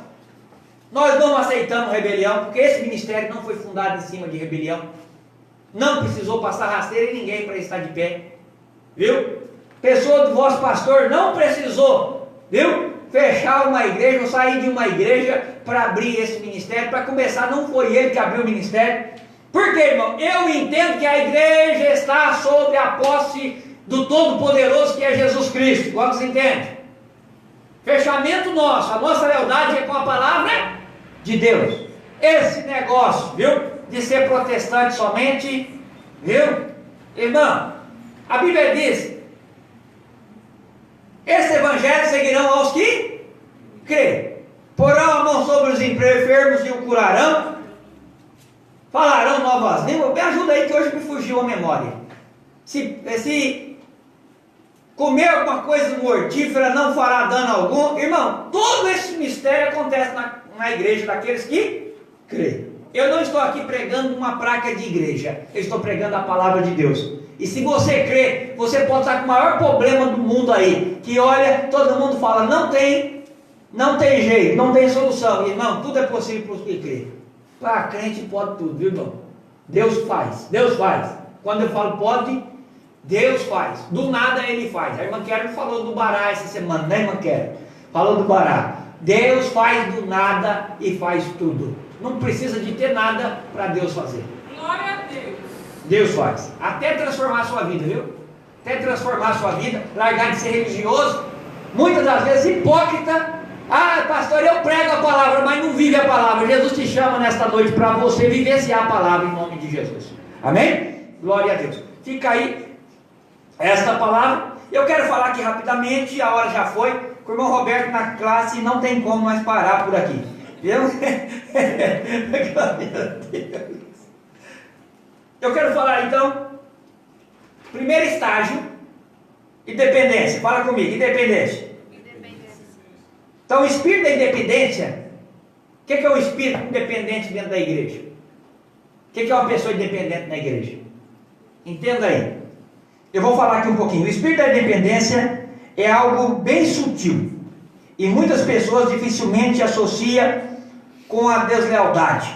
Nós não aceitamos rebelião, porque esse ministério não foi fundado em cima de rebelião. Não precisou passar rasteira em ninguém para estar de pé. Viu? Pessoa do vosso pastor não precisou, viu? Fechar uma igreja ou sair de uma igreja para abrir esse ministério. Para começar, não foi ele que abriu o ministério. Por quê, irmão? Eu entendo que a igreja está sob a posse do Todo-Poderoso, que é Jesus Cristo. Quantos entendem? Fechamento nosso, a nossa lealdade é com a palavra de Deus. Esse negócio, viu? de ser protestante somente, viu? Irmão, a Bíblia diz: esse evangelho seguirão aos que crê. Porão a mão sobre os enfermos e o curarão. Falarão novas línguas. Me ajuda aí que hoje me fugiu a memória. Se comer alguma coisa mortífera não fará dano algum. Irmão, todo esse mistério acontece na igreja daqueles que creem. Eu não estou aqui pregando uma placa de igreja. Eu estou pregando a palavra de Deus. E se você crê, você pode estar com o maior problema do mundo aí. Que olha, todo mundo fala, não tem jeito, não tem solução. Irmão, tudo é possível para os que crêem. Para crente pode tudo, viu, irmão? Deus faz. Quando eu falo pode, Deus faz. Do nada Ele faz. A irmã Keren falou do Bará essa semana, né, irmã Keren? Falou do Bará. Deus faz do nada e faz tudo. Não precisa de ter nada para Deus fazer.
Glória a Deus.
Deus faz. Até transformar a sua vida, viu? Até transformar a sua vida, largar de ser religioso. Muitas das vezes hipócrita. Ah, pastor, eu prego a palavra, mas não vive a palavra. Jesus te chama nesta noite para você vivenciar a palavra em nome de Jesus. Amém? Glória a Deus. Fica aí esta palavra. Eu quero falar aqui rapidamente, a hora já foi. Com o irmão Roberto na classe, não tem como mais parar por aqui. Viu? Glória a Deus. Eu quero falar então, primeiro estágio, independência. Fala comigo, independência. Então, o espírito da independência, o que é um espírito independente dentro da igreja? O que é uma pessoa independente na igreja? Entenda aí. Eu vou falar aqui um pouquinho. O espírito da independência é algo bem sutil e muitas pessoas dificilmente associam com a deslealdade.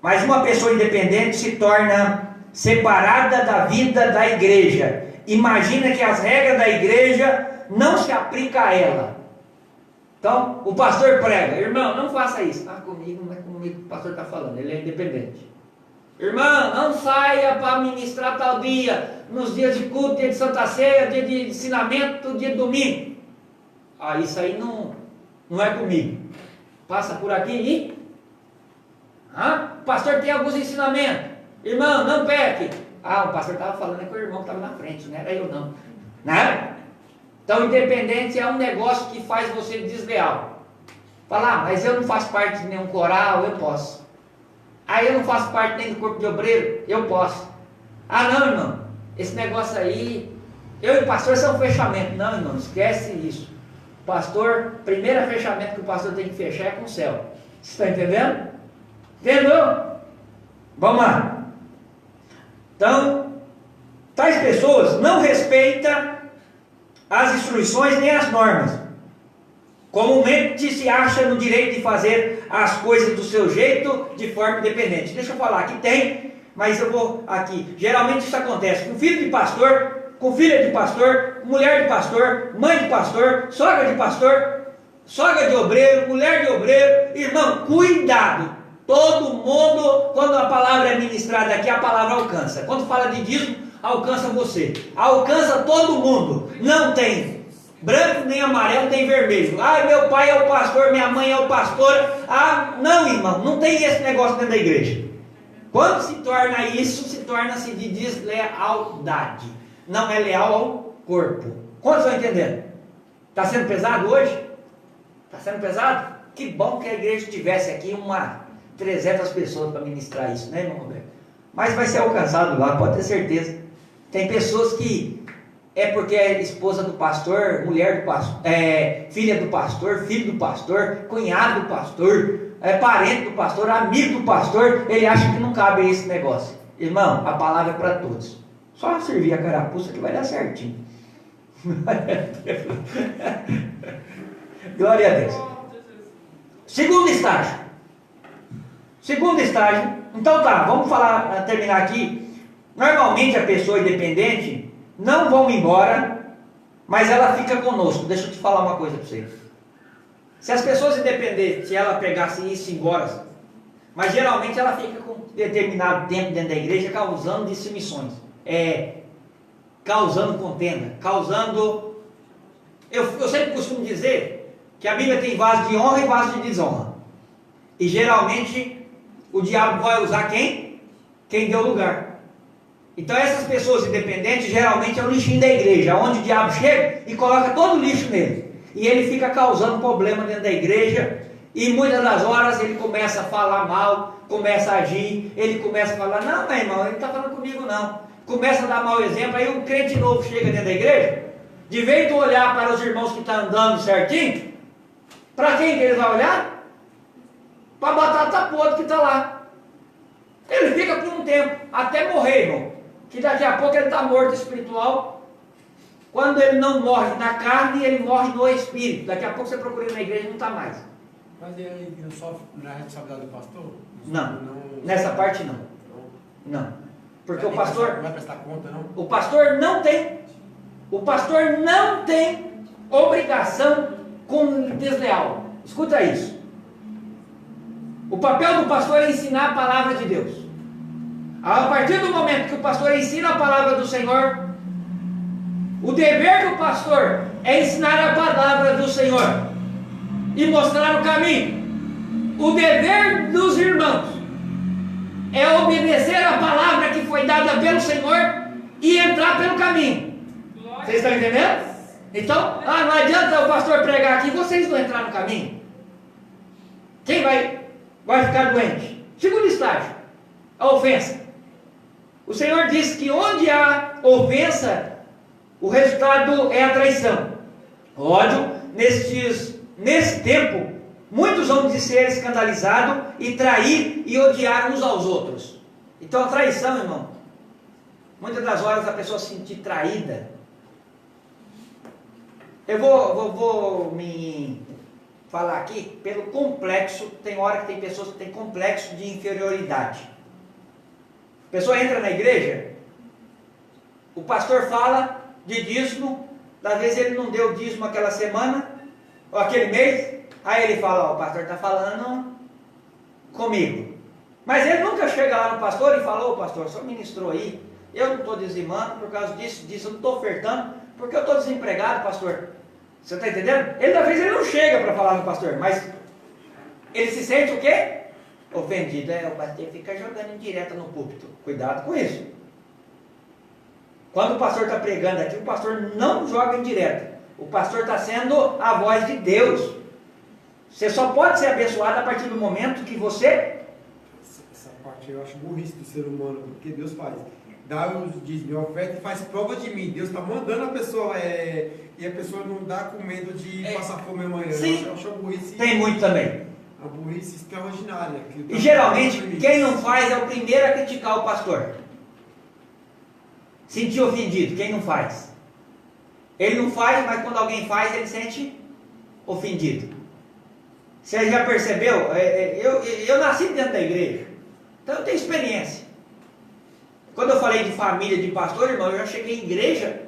Mas uma pessoa independente se torna separada da vida da igreja. Imagina que as regras da igreja não se aplicam a ela. Então, o pastor prega, irmão, não faça isso. Ah, comigo, não é comigo que o pastor está falando, ele é independente. Irmão, não saia para ministrar tal dia, nos dias de culto, dia de Santa Ceia, dia de ensinamento, dia de domingo. Ah, isso aí não é comigo. Passa por aqui e... o pastor tem alguns ensinamentos. Irmão, não peque. Ah, o pastor estava falando com o irmão que estava na frente, não era eu não. Né? Então, independente é um negócio que faz você desleal. Falar, mas eu não faço parte de nenhum coral, eu posso. Ah, eu não faço parte nem do corpo de obreiro, eu posso. Ah, não, irmão, esse negócio aí, eu e o pastor são um fechamento. Não, irmão, esquece isso. Pastor, primeiro fechamento que o pastor tem que fechar é com o céu. Você está entendendo? Entendeu? Vamos lá. Então, tais pessoas não respeitam as instruções nem as normas. Comumente se acha no direito de fazer as coisas do seu jeito, de forma independente. Deixa eu falar, aqui tem, mas eu vou aqui. Geralmente isso acontece com filho de pastor, com filha de pastor, mulher de pastor, mãe de pastor, sogra de pastor, sogra de obreiro, mulher de obreiro. Irmão, cuidado. Todo mundo, quando a palavra é ministrada aqui, a palavra alcança. Quando fala de dízimo, alcança você. Alcança todo mundo. Não tem branco, nem amarelo, nem vermelho. Ah, meu pai é o pastor, minha mãe é o pastor. Ah, não, irmão, não tem esse negócio dentro da igreja. Quando se torna isso, se torna-se de deslealdade. Não é leal ao corpo. Quantos estão entendendo? Está sendo pesado hoje? Está sendo pesado? Que bom que a igreja tivesse aqui 300 pessoas para ministrar isso, né, irmão Roberto? Mas vai ser alcançado lá, pode ter certeza. Tem pessoas que é porque é esposa do pastor, mulher do pastor, filha do pastor, filho do pastor, cunhado do pastor, parente do pastor, amigo do pastor, ele acha que não cabe esse negócio. Irmão, a palavra é para todos. Só servir a carapuça que vai dar certinho. Glória a Deus. Segundo estágio. Então tá, vamos terminar aqui. Normalmente a pessoa independente não vão embora, mas ela fica conosco. Deixa eu te falar uma coisa para você. Se as pessoas independentes, se ela pegasse isso e ir embora, mas geralmente ela fica com determinado tempo dentro da igreja causando dissensões, causando contenda, causando... Eu sempre costumo dizer que a Bíblia tem vaso de honra e vaso de desonra. E geralmente o diabo vai usar quem? quem deu lugar. Então essas pessoas independentes geralmente é o lixinho da igreja, onde o diabo chega e coloca todo o lixo nele. E ele fica causando problema dentro da igreja, e muitas das horas ele começa a falar mal, começa a agir, ele começa a falar, não, meu irmão, ele não está falando comigo não. Começa a dar mau exemplo, aí um crente novo chega dentro da igreja, de vez de olhar para os irmãos que estão andando certinho, para quem que ele vai olhar? Para a batata podre que está lá. Ele fica por um tempo, até morrer, irmão. Que daqui a pouco ele está morto espiritual. Quando ele não morre na carne, ele morre no espírito. Daqui a pouco você procura na igreja e não está mais.
Mas ele não sofre na responsabilidade do pastor?
Não, nessa parte não. Não. Porque o pastor...
Não vai prestar conta, não?
O pastor não tem. O pastor não tem obrigação com desleal. Escuta isso. O papel do pastor é ensinar a palavra de Deus. A partir do momento que o pastor ensina a palavra do Senhor, o dever do pastor é ensinar a palavra do Senhor e mostrar o caminho. O dever dos irmãos é obedecer a palavra que foi dada pelo Senhor e entrar pelo caminho. Vocês estão entendendo? Então, não adianta o pastor pregar aqui, vocês não entrar no caminho. Quem vai ficar doente? Segundo estágio, a ofensa. O Senhor disse que onde há ofensa, o resultado é a traição. Ódio, nesse tempo, muitos vão ser escandalizados e trair e odiar uns aos outros. Então a traição, irmão, muitas das horas a pessoa se sentir traída. Eu vou me falar aqui pelo complexo. Tem hora que tem pessoas que têm complexo de inferioridade. A pessoa entra na igreja, o pastor fala de dízimo, às vezes ele não deu dízimo aquela semana, ou aquele mês, aí ele fala, o pastor está falando comigo. Mas ele nunca chega lá no pastor e fala, ô pastor, o senhor ministrou aí, eu não estou dizimando por causa disso, eu não estou ofertando, porque eu estou desempregado, pastor. Você está entendendo? Às vezes ele não chega para falar no pastor, mas ele se sente o quê? Ofendido. O pastor fica jogando indireta no púlpito. Cuidado com isso. Quando o pastor está pregando aqui, o pastor não joga indireta. O pastor está sendo a voz de Deus. Você só pode ser abençoado a partir do momento que você...
Essa parte eu acho burrice do ser humano, porque Deus faz. Dá os dízimos, oferta e faz prova de mim. Deus está mandando a pessoa, e a pessoa não dá com medo de passar fome amanhã.
Sim.
Eu acho a burrice...
Tem muito também.
A burrice extraordinária.
E geralmente, quem não faz é o primeiro a criticar o pastor. Sentir ofendido, quem não faz? Ele não faz, mas quando alguém faz, ele sente ofendido. Você já percebeu? Eu nasci dentro da igreja, então eu tenho experiência. Quando eu falei de família de pastor, irmão, eu já cheguei em igreja.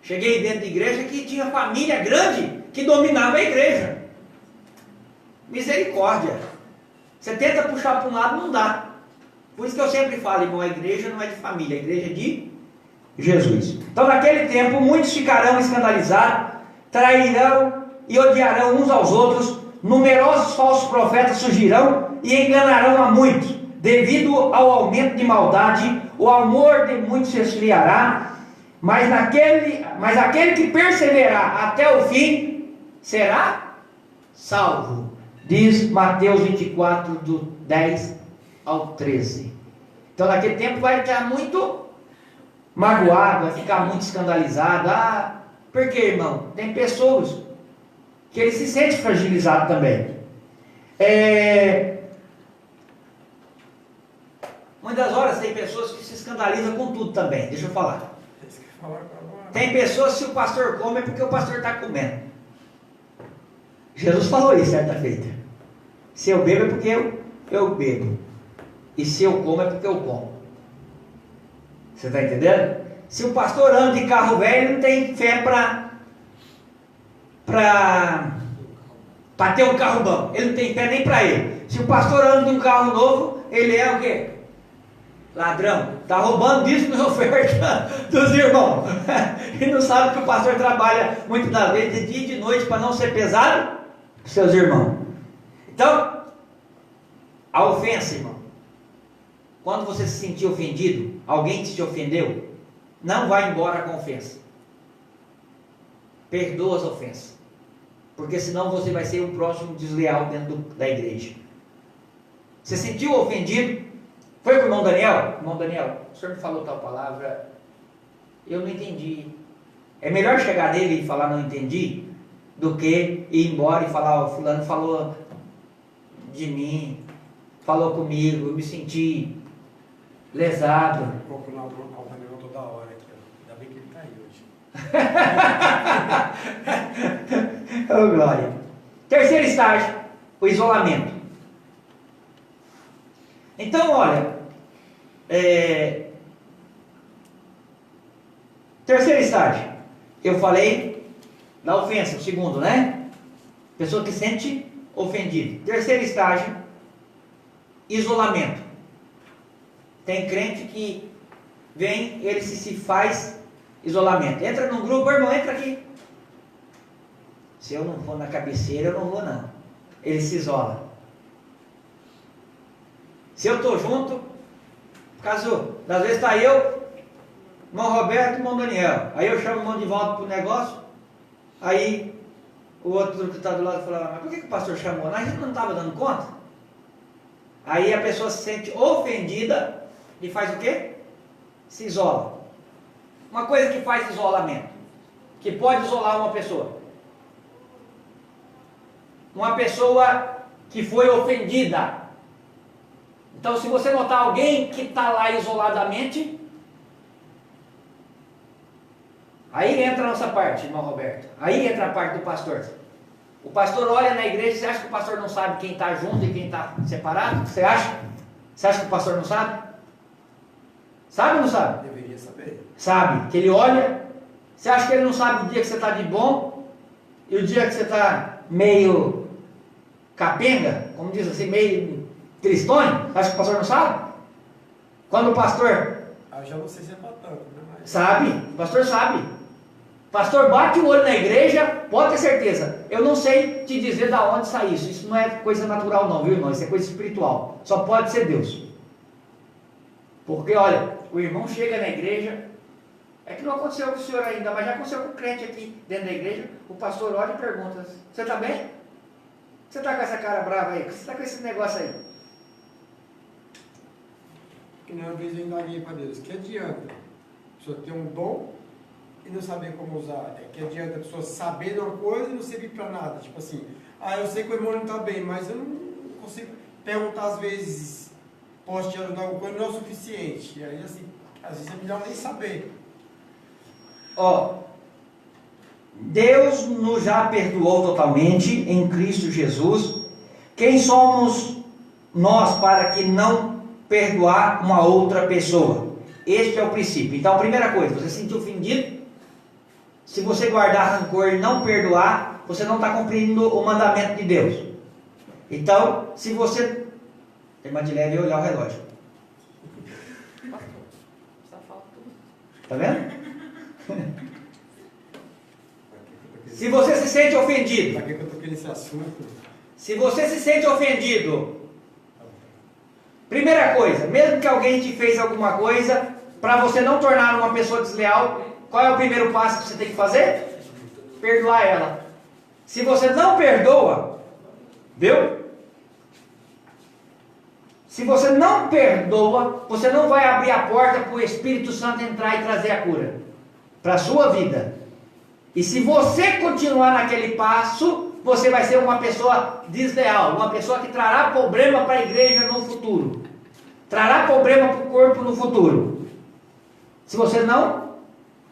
Cheguei dentro de igreja que tinha família grande que dominava a igreja. Misericórdia. Você tenta puxar para um lado, não dá. Por isso que eu sempre falo, irmão, a igreja não é de família, a igreja é de Jesus. Então naquele tempo, muitos ficarão escandalizados, trairão e odiarão uns aos outros, numerosos falsos profetas surgirão e enganarão a muitos. Devido ao aumento de maldade, o amor de muitos se esfriará, mas aquele que perseverar até o fim, será salvo. Diz Mateus 24, do 10 ao 13. Então naquele tempo vai ficar muito magoado, vai ficar muito escandalizado. Por quê, irmão? Tem pessoas que ele se sente fragilizado também. Muitas horas tem pessoas que se escandalizam com tudo também. Deixa eu falar. Tem pessoas que se o pastor come é porque o pastor está comendo. Jesus falou isso certa feita. Se eu bebo é porque eu bebo. E se eu como é porque eu como. Você está entendendo? Se o pastor anda de carro velho, ele não tem fé para ter um carro bom. Ele não tem fé nem para ele. Se o pastor anda de um carro novo, ele é o quê? Ladrão. Está roubando dízimo e oferta dos irmãos. E não sabe que o pastor trabalha muitas das vezes de dia e de noite para não ser pesado para os seus irmãos. Então, a ofensa, irmão, quando você se sentir ofendido, alguém que te ofendeu, não vai embora com ofensa. Perdoa as ofensas. Porque senão você vai ser o próximo desleal dentro da igreja. Você se sentiu ofendido? Foi com o irmão Daniel? Irmão Daniel, o senhor me falou tal palavra, eu não entendi. É melhor chegar nele e falar não entendi, do que ir embora e falar, ó, fulano falou de mim, falou comigo, eu me senti lesado.
Eu vou pular o Daniel toda hora aqui, ó. Ainda bem que ele tá aí hoje.
Oh, glória. Terceiro estágio, o isolamento. Então, olha, terceiro estágio, eu falei da ofensa, o segundo, né? Pessoa que sente ofendido. Terceiro estágio, isolamento. Tem crente que vem, ele se faz isolamento. Entra num grupo, irmão, entra aqui. Se eu não for na cabeceira, eu não vou não. Ele se isola. Se eu estou junto, caso, às vezes está eu, irmão Roberto e irmão Daniel. Aí eu chamo o irmão de volta para o negócio. Aí o outro que está do lado fala, mas por que o pastor chamou? A gente não estava dando conta? Aí a pessoa se sente ofendida e faz o quê? Se isola. Uma coisa que faz isolamento, que pode isolar uma pessoa. Uma pessoa que foi ofendida. Então, se você notar alguém que está lá isoladamente, aí entra a nossa parte, irmão Roberto. Aí entra a parte do pastor. O pastor olha na igreja, você acha que o pastor não sabe quem está junto e quem está separado? Você acha? Você acha que o pastor não sabe? Sabe ou não sabe?
Deveria saber.
Sabe, que ele olha. Você acha que ele não sabe o dia que você está de bom e o dia que você está meio capenga, como diz assim, meio tristonho? Acha que o pastor não sabe? Quando o pastor...
Eu já não sei se é pra tanto, né? Mas...
Sabe, o pastor sabe. O pastor bate o olho na igreja, pode ter certeza. Eu não sei te dizer da onde sai isso. Isso não é coisa natural não, viu irmão? Isso é coisa espiritual. Só pode ser Deus. Porque olha, o irmão chega na igreja, é que não aconteceu com o senhor ainda, mas já aconteceu com o crente aqui dentro da igreja. O pastor olha e pergunta, você está bem? Você está com essa cara brava aí? Você está com esse negócio aí?
Que uma vez eu indaguei para Deus, que adianta a pessoa ter um dom e não saber como usar? É que adianta a pessoa saber de uma coisa e não servir para nada. Tipo assim, eu sei que o irmão não está bem, mas eu não consigo perguntar às vezes, posso te ajudar alguma coisa, não é o suficiente. E aí assim, às vezes é melhor nem saber.
Deus nos já perdoou totalmente em Cristo Jesus. Quem somos nós para que não perdoar uma outra pessoa? Este é o princípio. Então, a primeira coisa, você se sentiu ofendido? Se você guardar rancor e não perdoar, você não está cumprindo o mandamento de Deus. Então, se você... Tem mais de leve e olhar o relógio. Está vendo? Se você se sente ofendido,
Para que eu toquei nesse assunto?
se você se sente ofendido, primeira coisa, mesmo que alguém te fez alguma coisa, para você não tornar uma pessoa desleal, qual é o primeiro passo que você tem que fazer? Perdoar ela. Se você não perdoa, viu? Se você não perdoa, você não vai abrir a porta para o Espírito Santo entrar e trazer a cura para a sua vida. E se você continuar naquele passo, você vai ser uma pessoa desleal, uma pessoa que trará problema para a igreja no futuro, trará problema para o corpo no futuro, se você não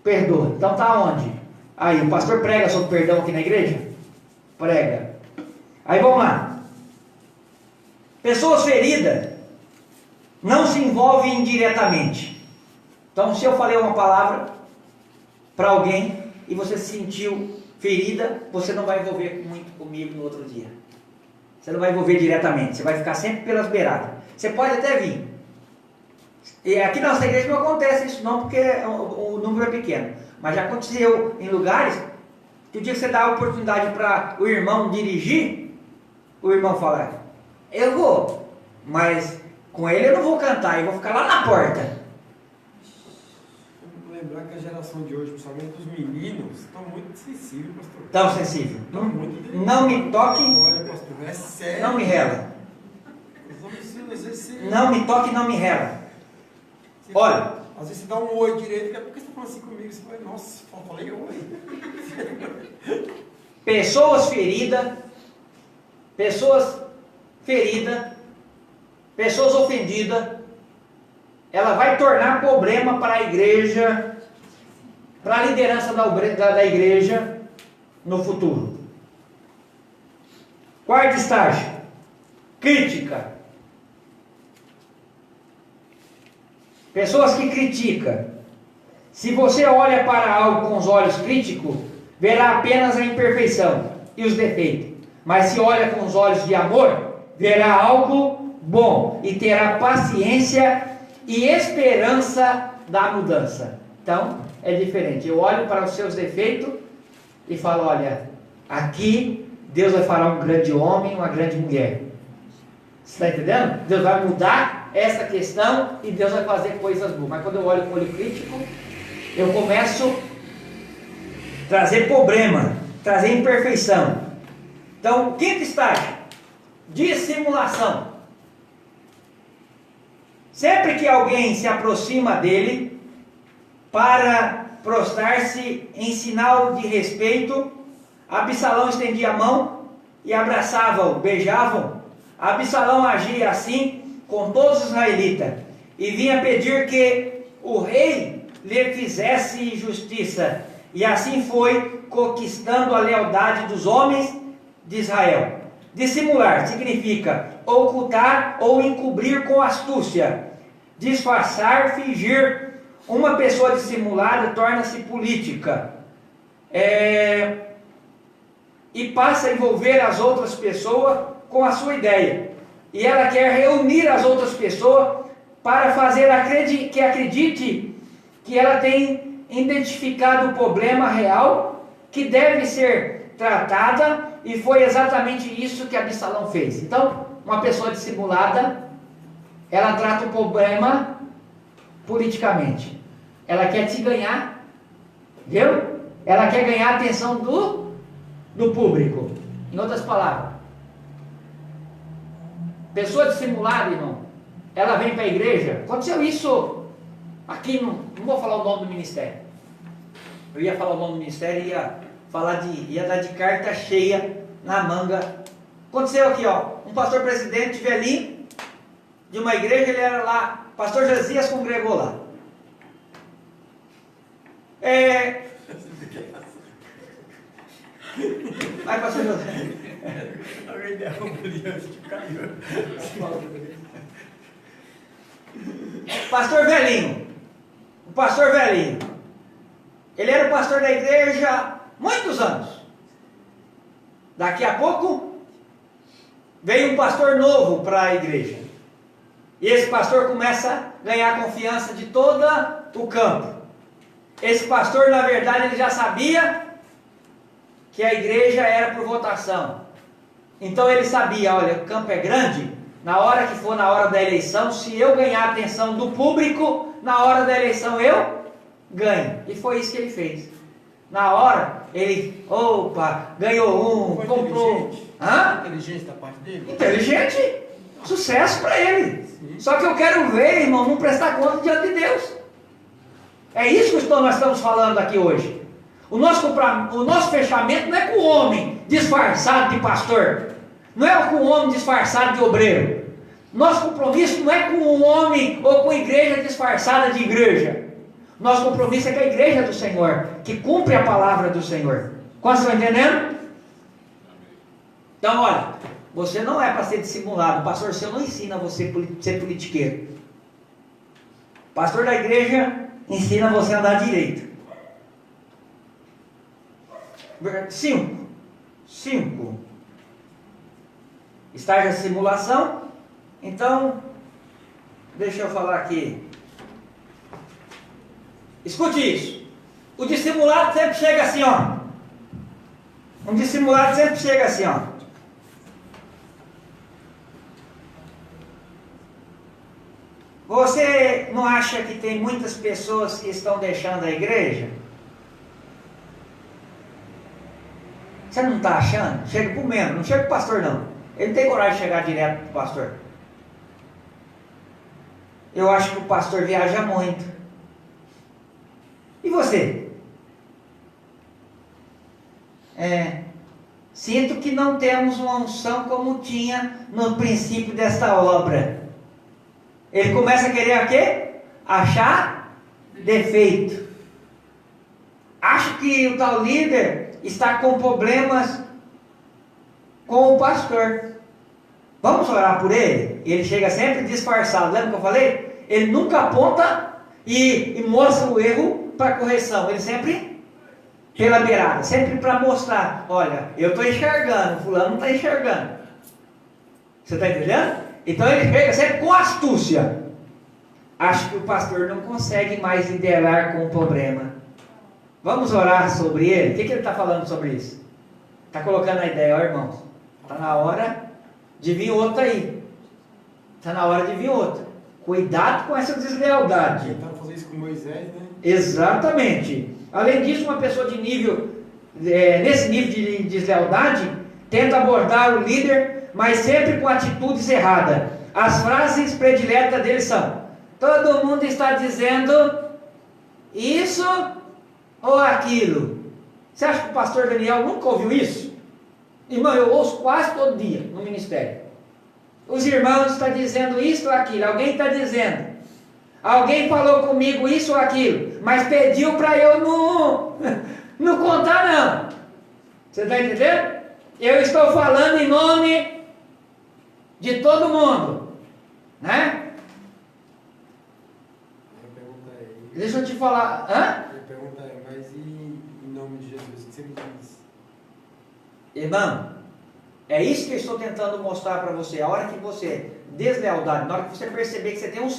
perdoa. Então está onde? Aí, o pastor prega sobre perdão aqui na igreja? Prega. Aí vamos lá. Pessoas feridas não se envolvem indiretamente. Então, se eu falei uma palavra para alguém e você se sentiu ferida, você não vai envolver muito comigo no outro dia. Você não vai envolver diretamente, você vai ficar sempre pelas beiradas. Você pode até vir. E aqui na nossa igreja não acontece isso não, porque o número é pequeno. Mas já aconteceu em lugares que o dia que você dá a oportunidade para o irmão dirigir, o irmão fala, eu vou, mas Com ele eu não vou cantar, eu vou ficar lá na porta.
Vamos lembrar que a geração de hoje, principalmente os meninos, estão muito sensíveis, pastor.
Tão sensível.
Estão muito delicados.
Não me toque,
Olha, pastor, é sério.
não me rela.
Os homens, às vezes, você...
Não me toque, não me rela. Olha.
Às vezes você dá um oi direito, daqui a pouco você está falando assim comigo, você fala, nossa, falei oi.
Pessoas feridas, pessoas ofendidas, ela vai tornar problema para a igreja, para a liderança da igreja no futuro. Quarto estágio, crítica. Pessoas que criticam. Se você olha para algo com os olhos críticos, verá apenas a imperfeição e os defeitos. Mas se olha com os olhos de amor, verá algo bom e terá paciência e esperança da mudança. Então, é diferente. Eu olho para os seus defeitos e falo, olha, aqui Deus vai falar um grande homem, uma grande mulher. Você está entendendo? Deus vai mudar essa questão e Deus vai fazer coisas boas. Mas quando eu olho com o olho crítico, eu começo a trazer problema, trazer imperfeição. Então, quinto estágio, dissimulação. Sempre que alguém se aproxima dele para prostrar-se em sinal de respeito, Absalão estendia a mão e abraçava-o, beijavam. Absalão agia assim com todos os israelitas e vinha pedir que o rei lhe fizesse justiça. E assim foi conquistando a lealdade dos homens de Israel. Dissimular significa ocultar ou encobrir com astúcia, disfarçar, fingir. Uma pessoa dissimulada torna-se política e passa a envolver as outras pessoas com a sua ideia. E ela quer reunir as outras pessoas para fazer que acredite que ela tem identificado o problema real que deve ser tratada, e foi exatamente isso que Absalão fez. Então, uma pessoa dissimulada, ela trata o problema politicamente. Ela quer te ganhar, viu? Ela quer ganhar a atenção do público. Em outras palavras, pessoa dissimulada, irmão, ela vem para a igreja. Aconteceu isso aqui, não vou falar o nome do ministério. Eu ia falar o nome do ministério e ia dar de carta cheia na manga. Aconteceu aqui, ó, um pastor presidente velhinho de uma igreja, ele era lá, pastor Josias congregou lá. Vai, pastor Josias. Pastor velhinho. O pastor velhinho. Ele era o pastor da igreja há muitos anos. Daqui a pouco veio um pastor novo para a igreja. E esse pastor começa a ganhar a confiança de todo o campo. Esse pastor, na verdade, ele já sabia que a igreja era por votação. Então ele sabia, olha, o campo é grande, na hora que for na hora da eleição, se eu ganhar a atenção do público, na hora da eleição eu ganho. E foi isso que ele fez. Na hora, ele, ganhou
Foi
comprou.
Inteligente da parte dele?
Inteligente, sucesso para ele. Sim. Só que eu quero ver, irmão, não prestar conta diante de Deus. É isso que nós estamos falando aqui hoje. O nosso fechamento não é com o homem disfarçado de pastor, não é com o homem disfarçado de obreiro. Nosso compromisso não é com um homem ou com a igreja disfarçada de igreja. Nosso compromisso é com a igreja do Senhor, que cumpre a palavra do Senhor. Quantos estão entendendo? Então, olha, você não é para ser dissimulado. O pastor seu não ensina você a ser politiqueiro. O pastor da igreja ensina você a andar direito. 5. Estágio de simulação. Então, deixa eu falar aqui. Escute isso. O dissimulado sempre chega assim, ó. Um dissimulado sempre chega assim, ó. Você não acha que tem muitas pessoas que estão deixando a igreja? Você não está achando? Chega para o membro, não chega para o pastor não. Ele não tem coragem de chegar direto para o pastor. Eu acho que o pastor viaja muito. E você? Sinto que não temos uma unção como tinha no princípio desta obra. Ele começa a querer o quê? Achar defeito. Acho que o tal líder está com problemas com o pastor. Vamos orar por ele? Ele chega sempre disfarçado. Lembra que eu falei? Ele nunca aponta e mostra o erro para correção. Ele sempre pela beirada, sempre para mostrar. Olha, eu estou enxergando, fulano não está enxergando. Você está entendendo? Então ele chega sempre com astúcia. Acho que o pastor não consegue mais liderar com o problema. Vamos orar sobre ele? O que ele está falando sobre isso? Está colocando a ideia, ó irmãos. Está na hora de vir outro aí. Está na hora de vir outro. Cuidado com essa deslealdade.
Tentaram fazer isso com Moisés, né?
Exatamente. Além disso, uma pessoa de nível, nesse nível de deslealdade, tenta abordar o líder, mas sempre com atitudes erradas. As frases prediletas dele são: todo mundo está dizendo isso ou aquilo. Você acha que o pastor Daniel nunca ouviu isso? Irmão, eu ouço quase todo dia no ministério. Os irmãos estão dizendo isso ou aquilo. Alguém está dizendo. Alguém falou comigo isso ou aquilo. Mas pediu para eu não contar não. Você está entendendo? Eu estou falando em nome de todo mundo. Né?
A pergunta é...
Deixa eu te falar. Hã?
A pergunta é, mas e em nome de Jesus? O que você me diz?
Irmão, é isso que eu estou tentando mostrar para você. A hora que você, deslealdade, na hora que você perceber que você tem um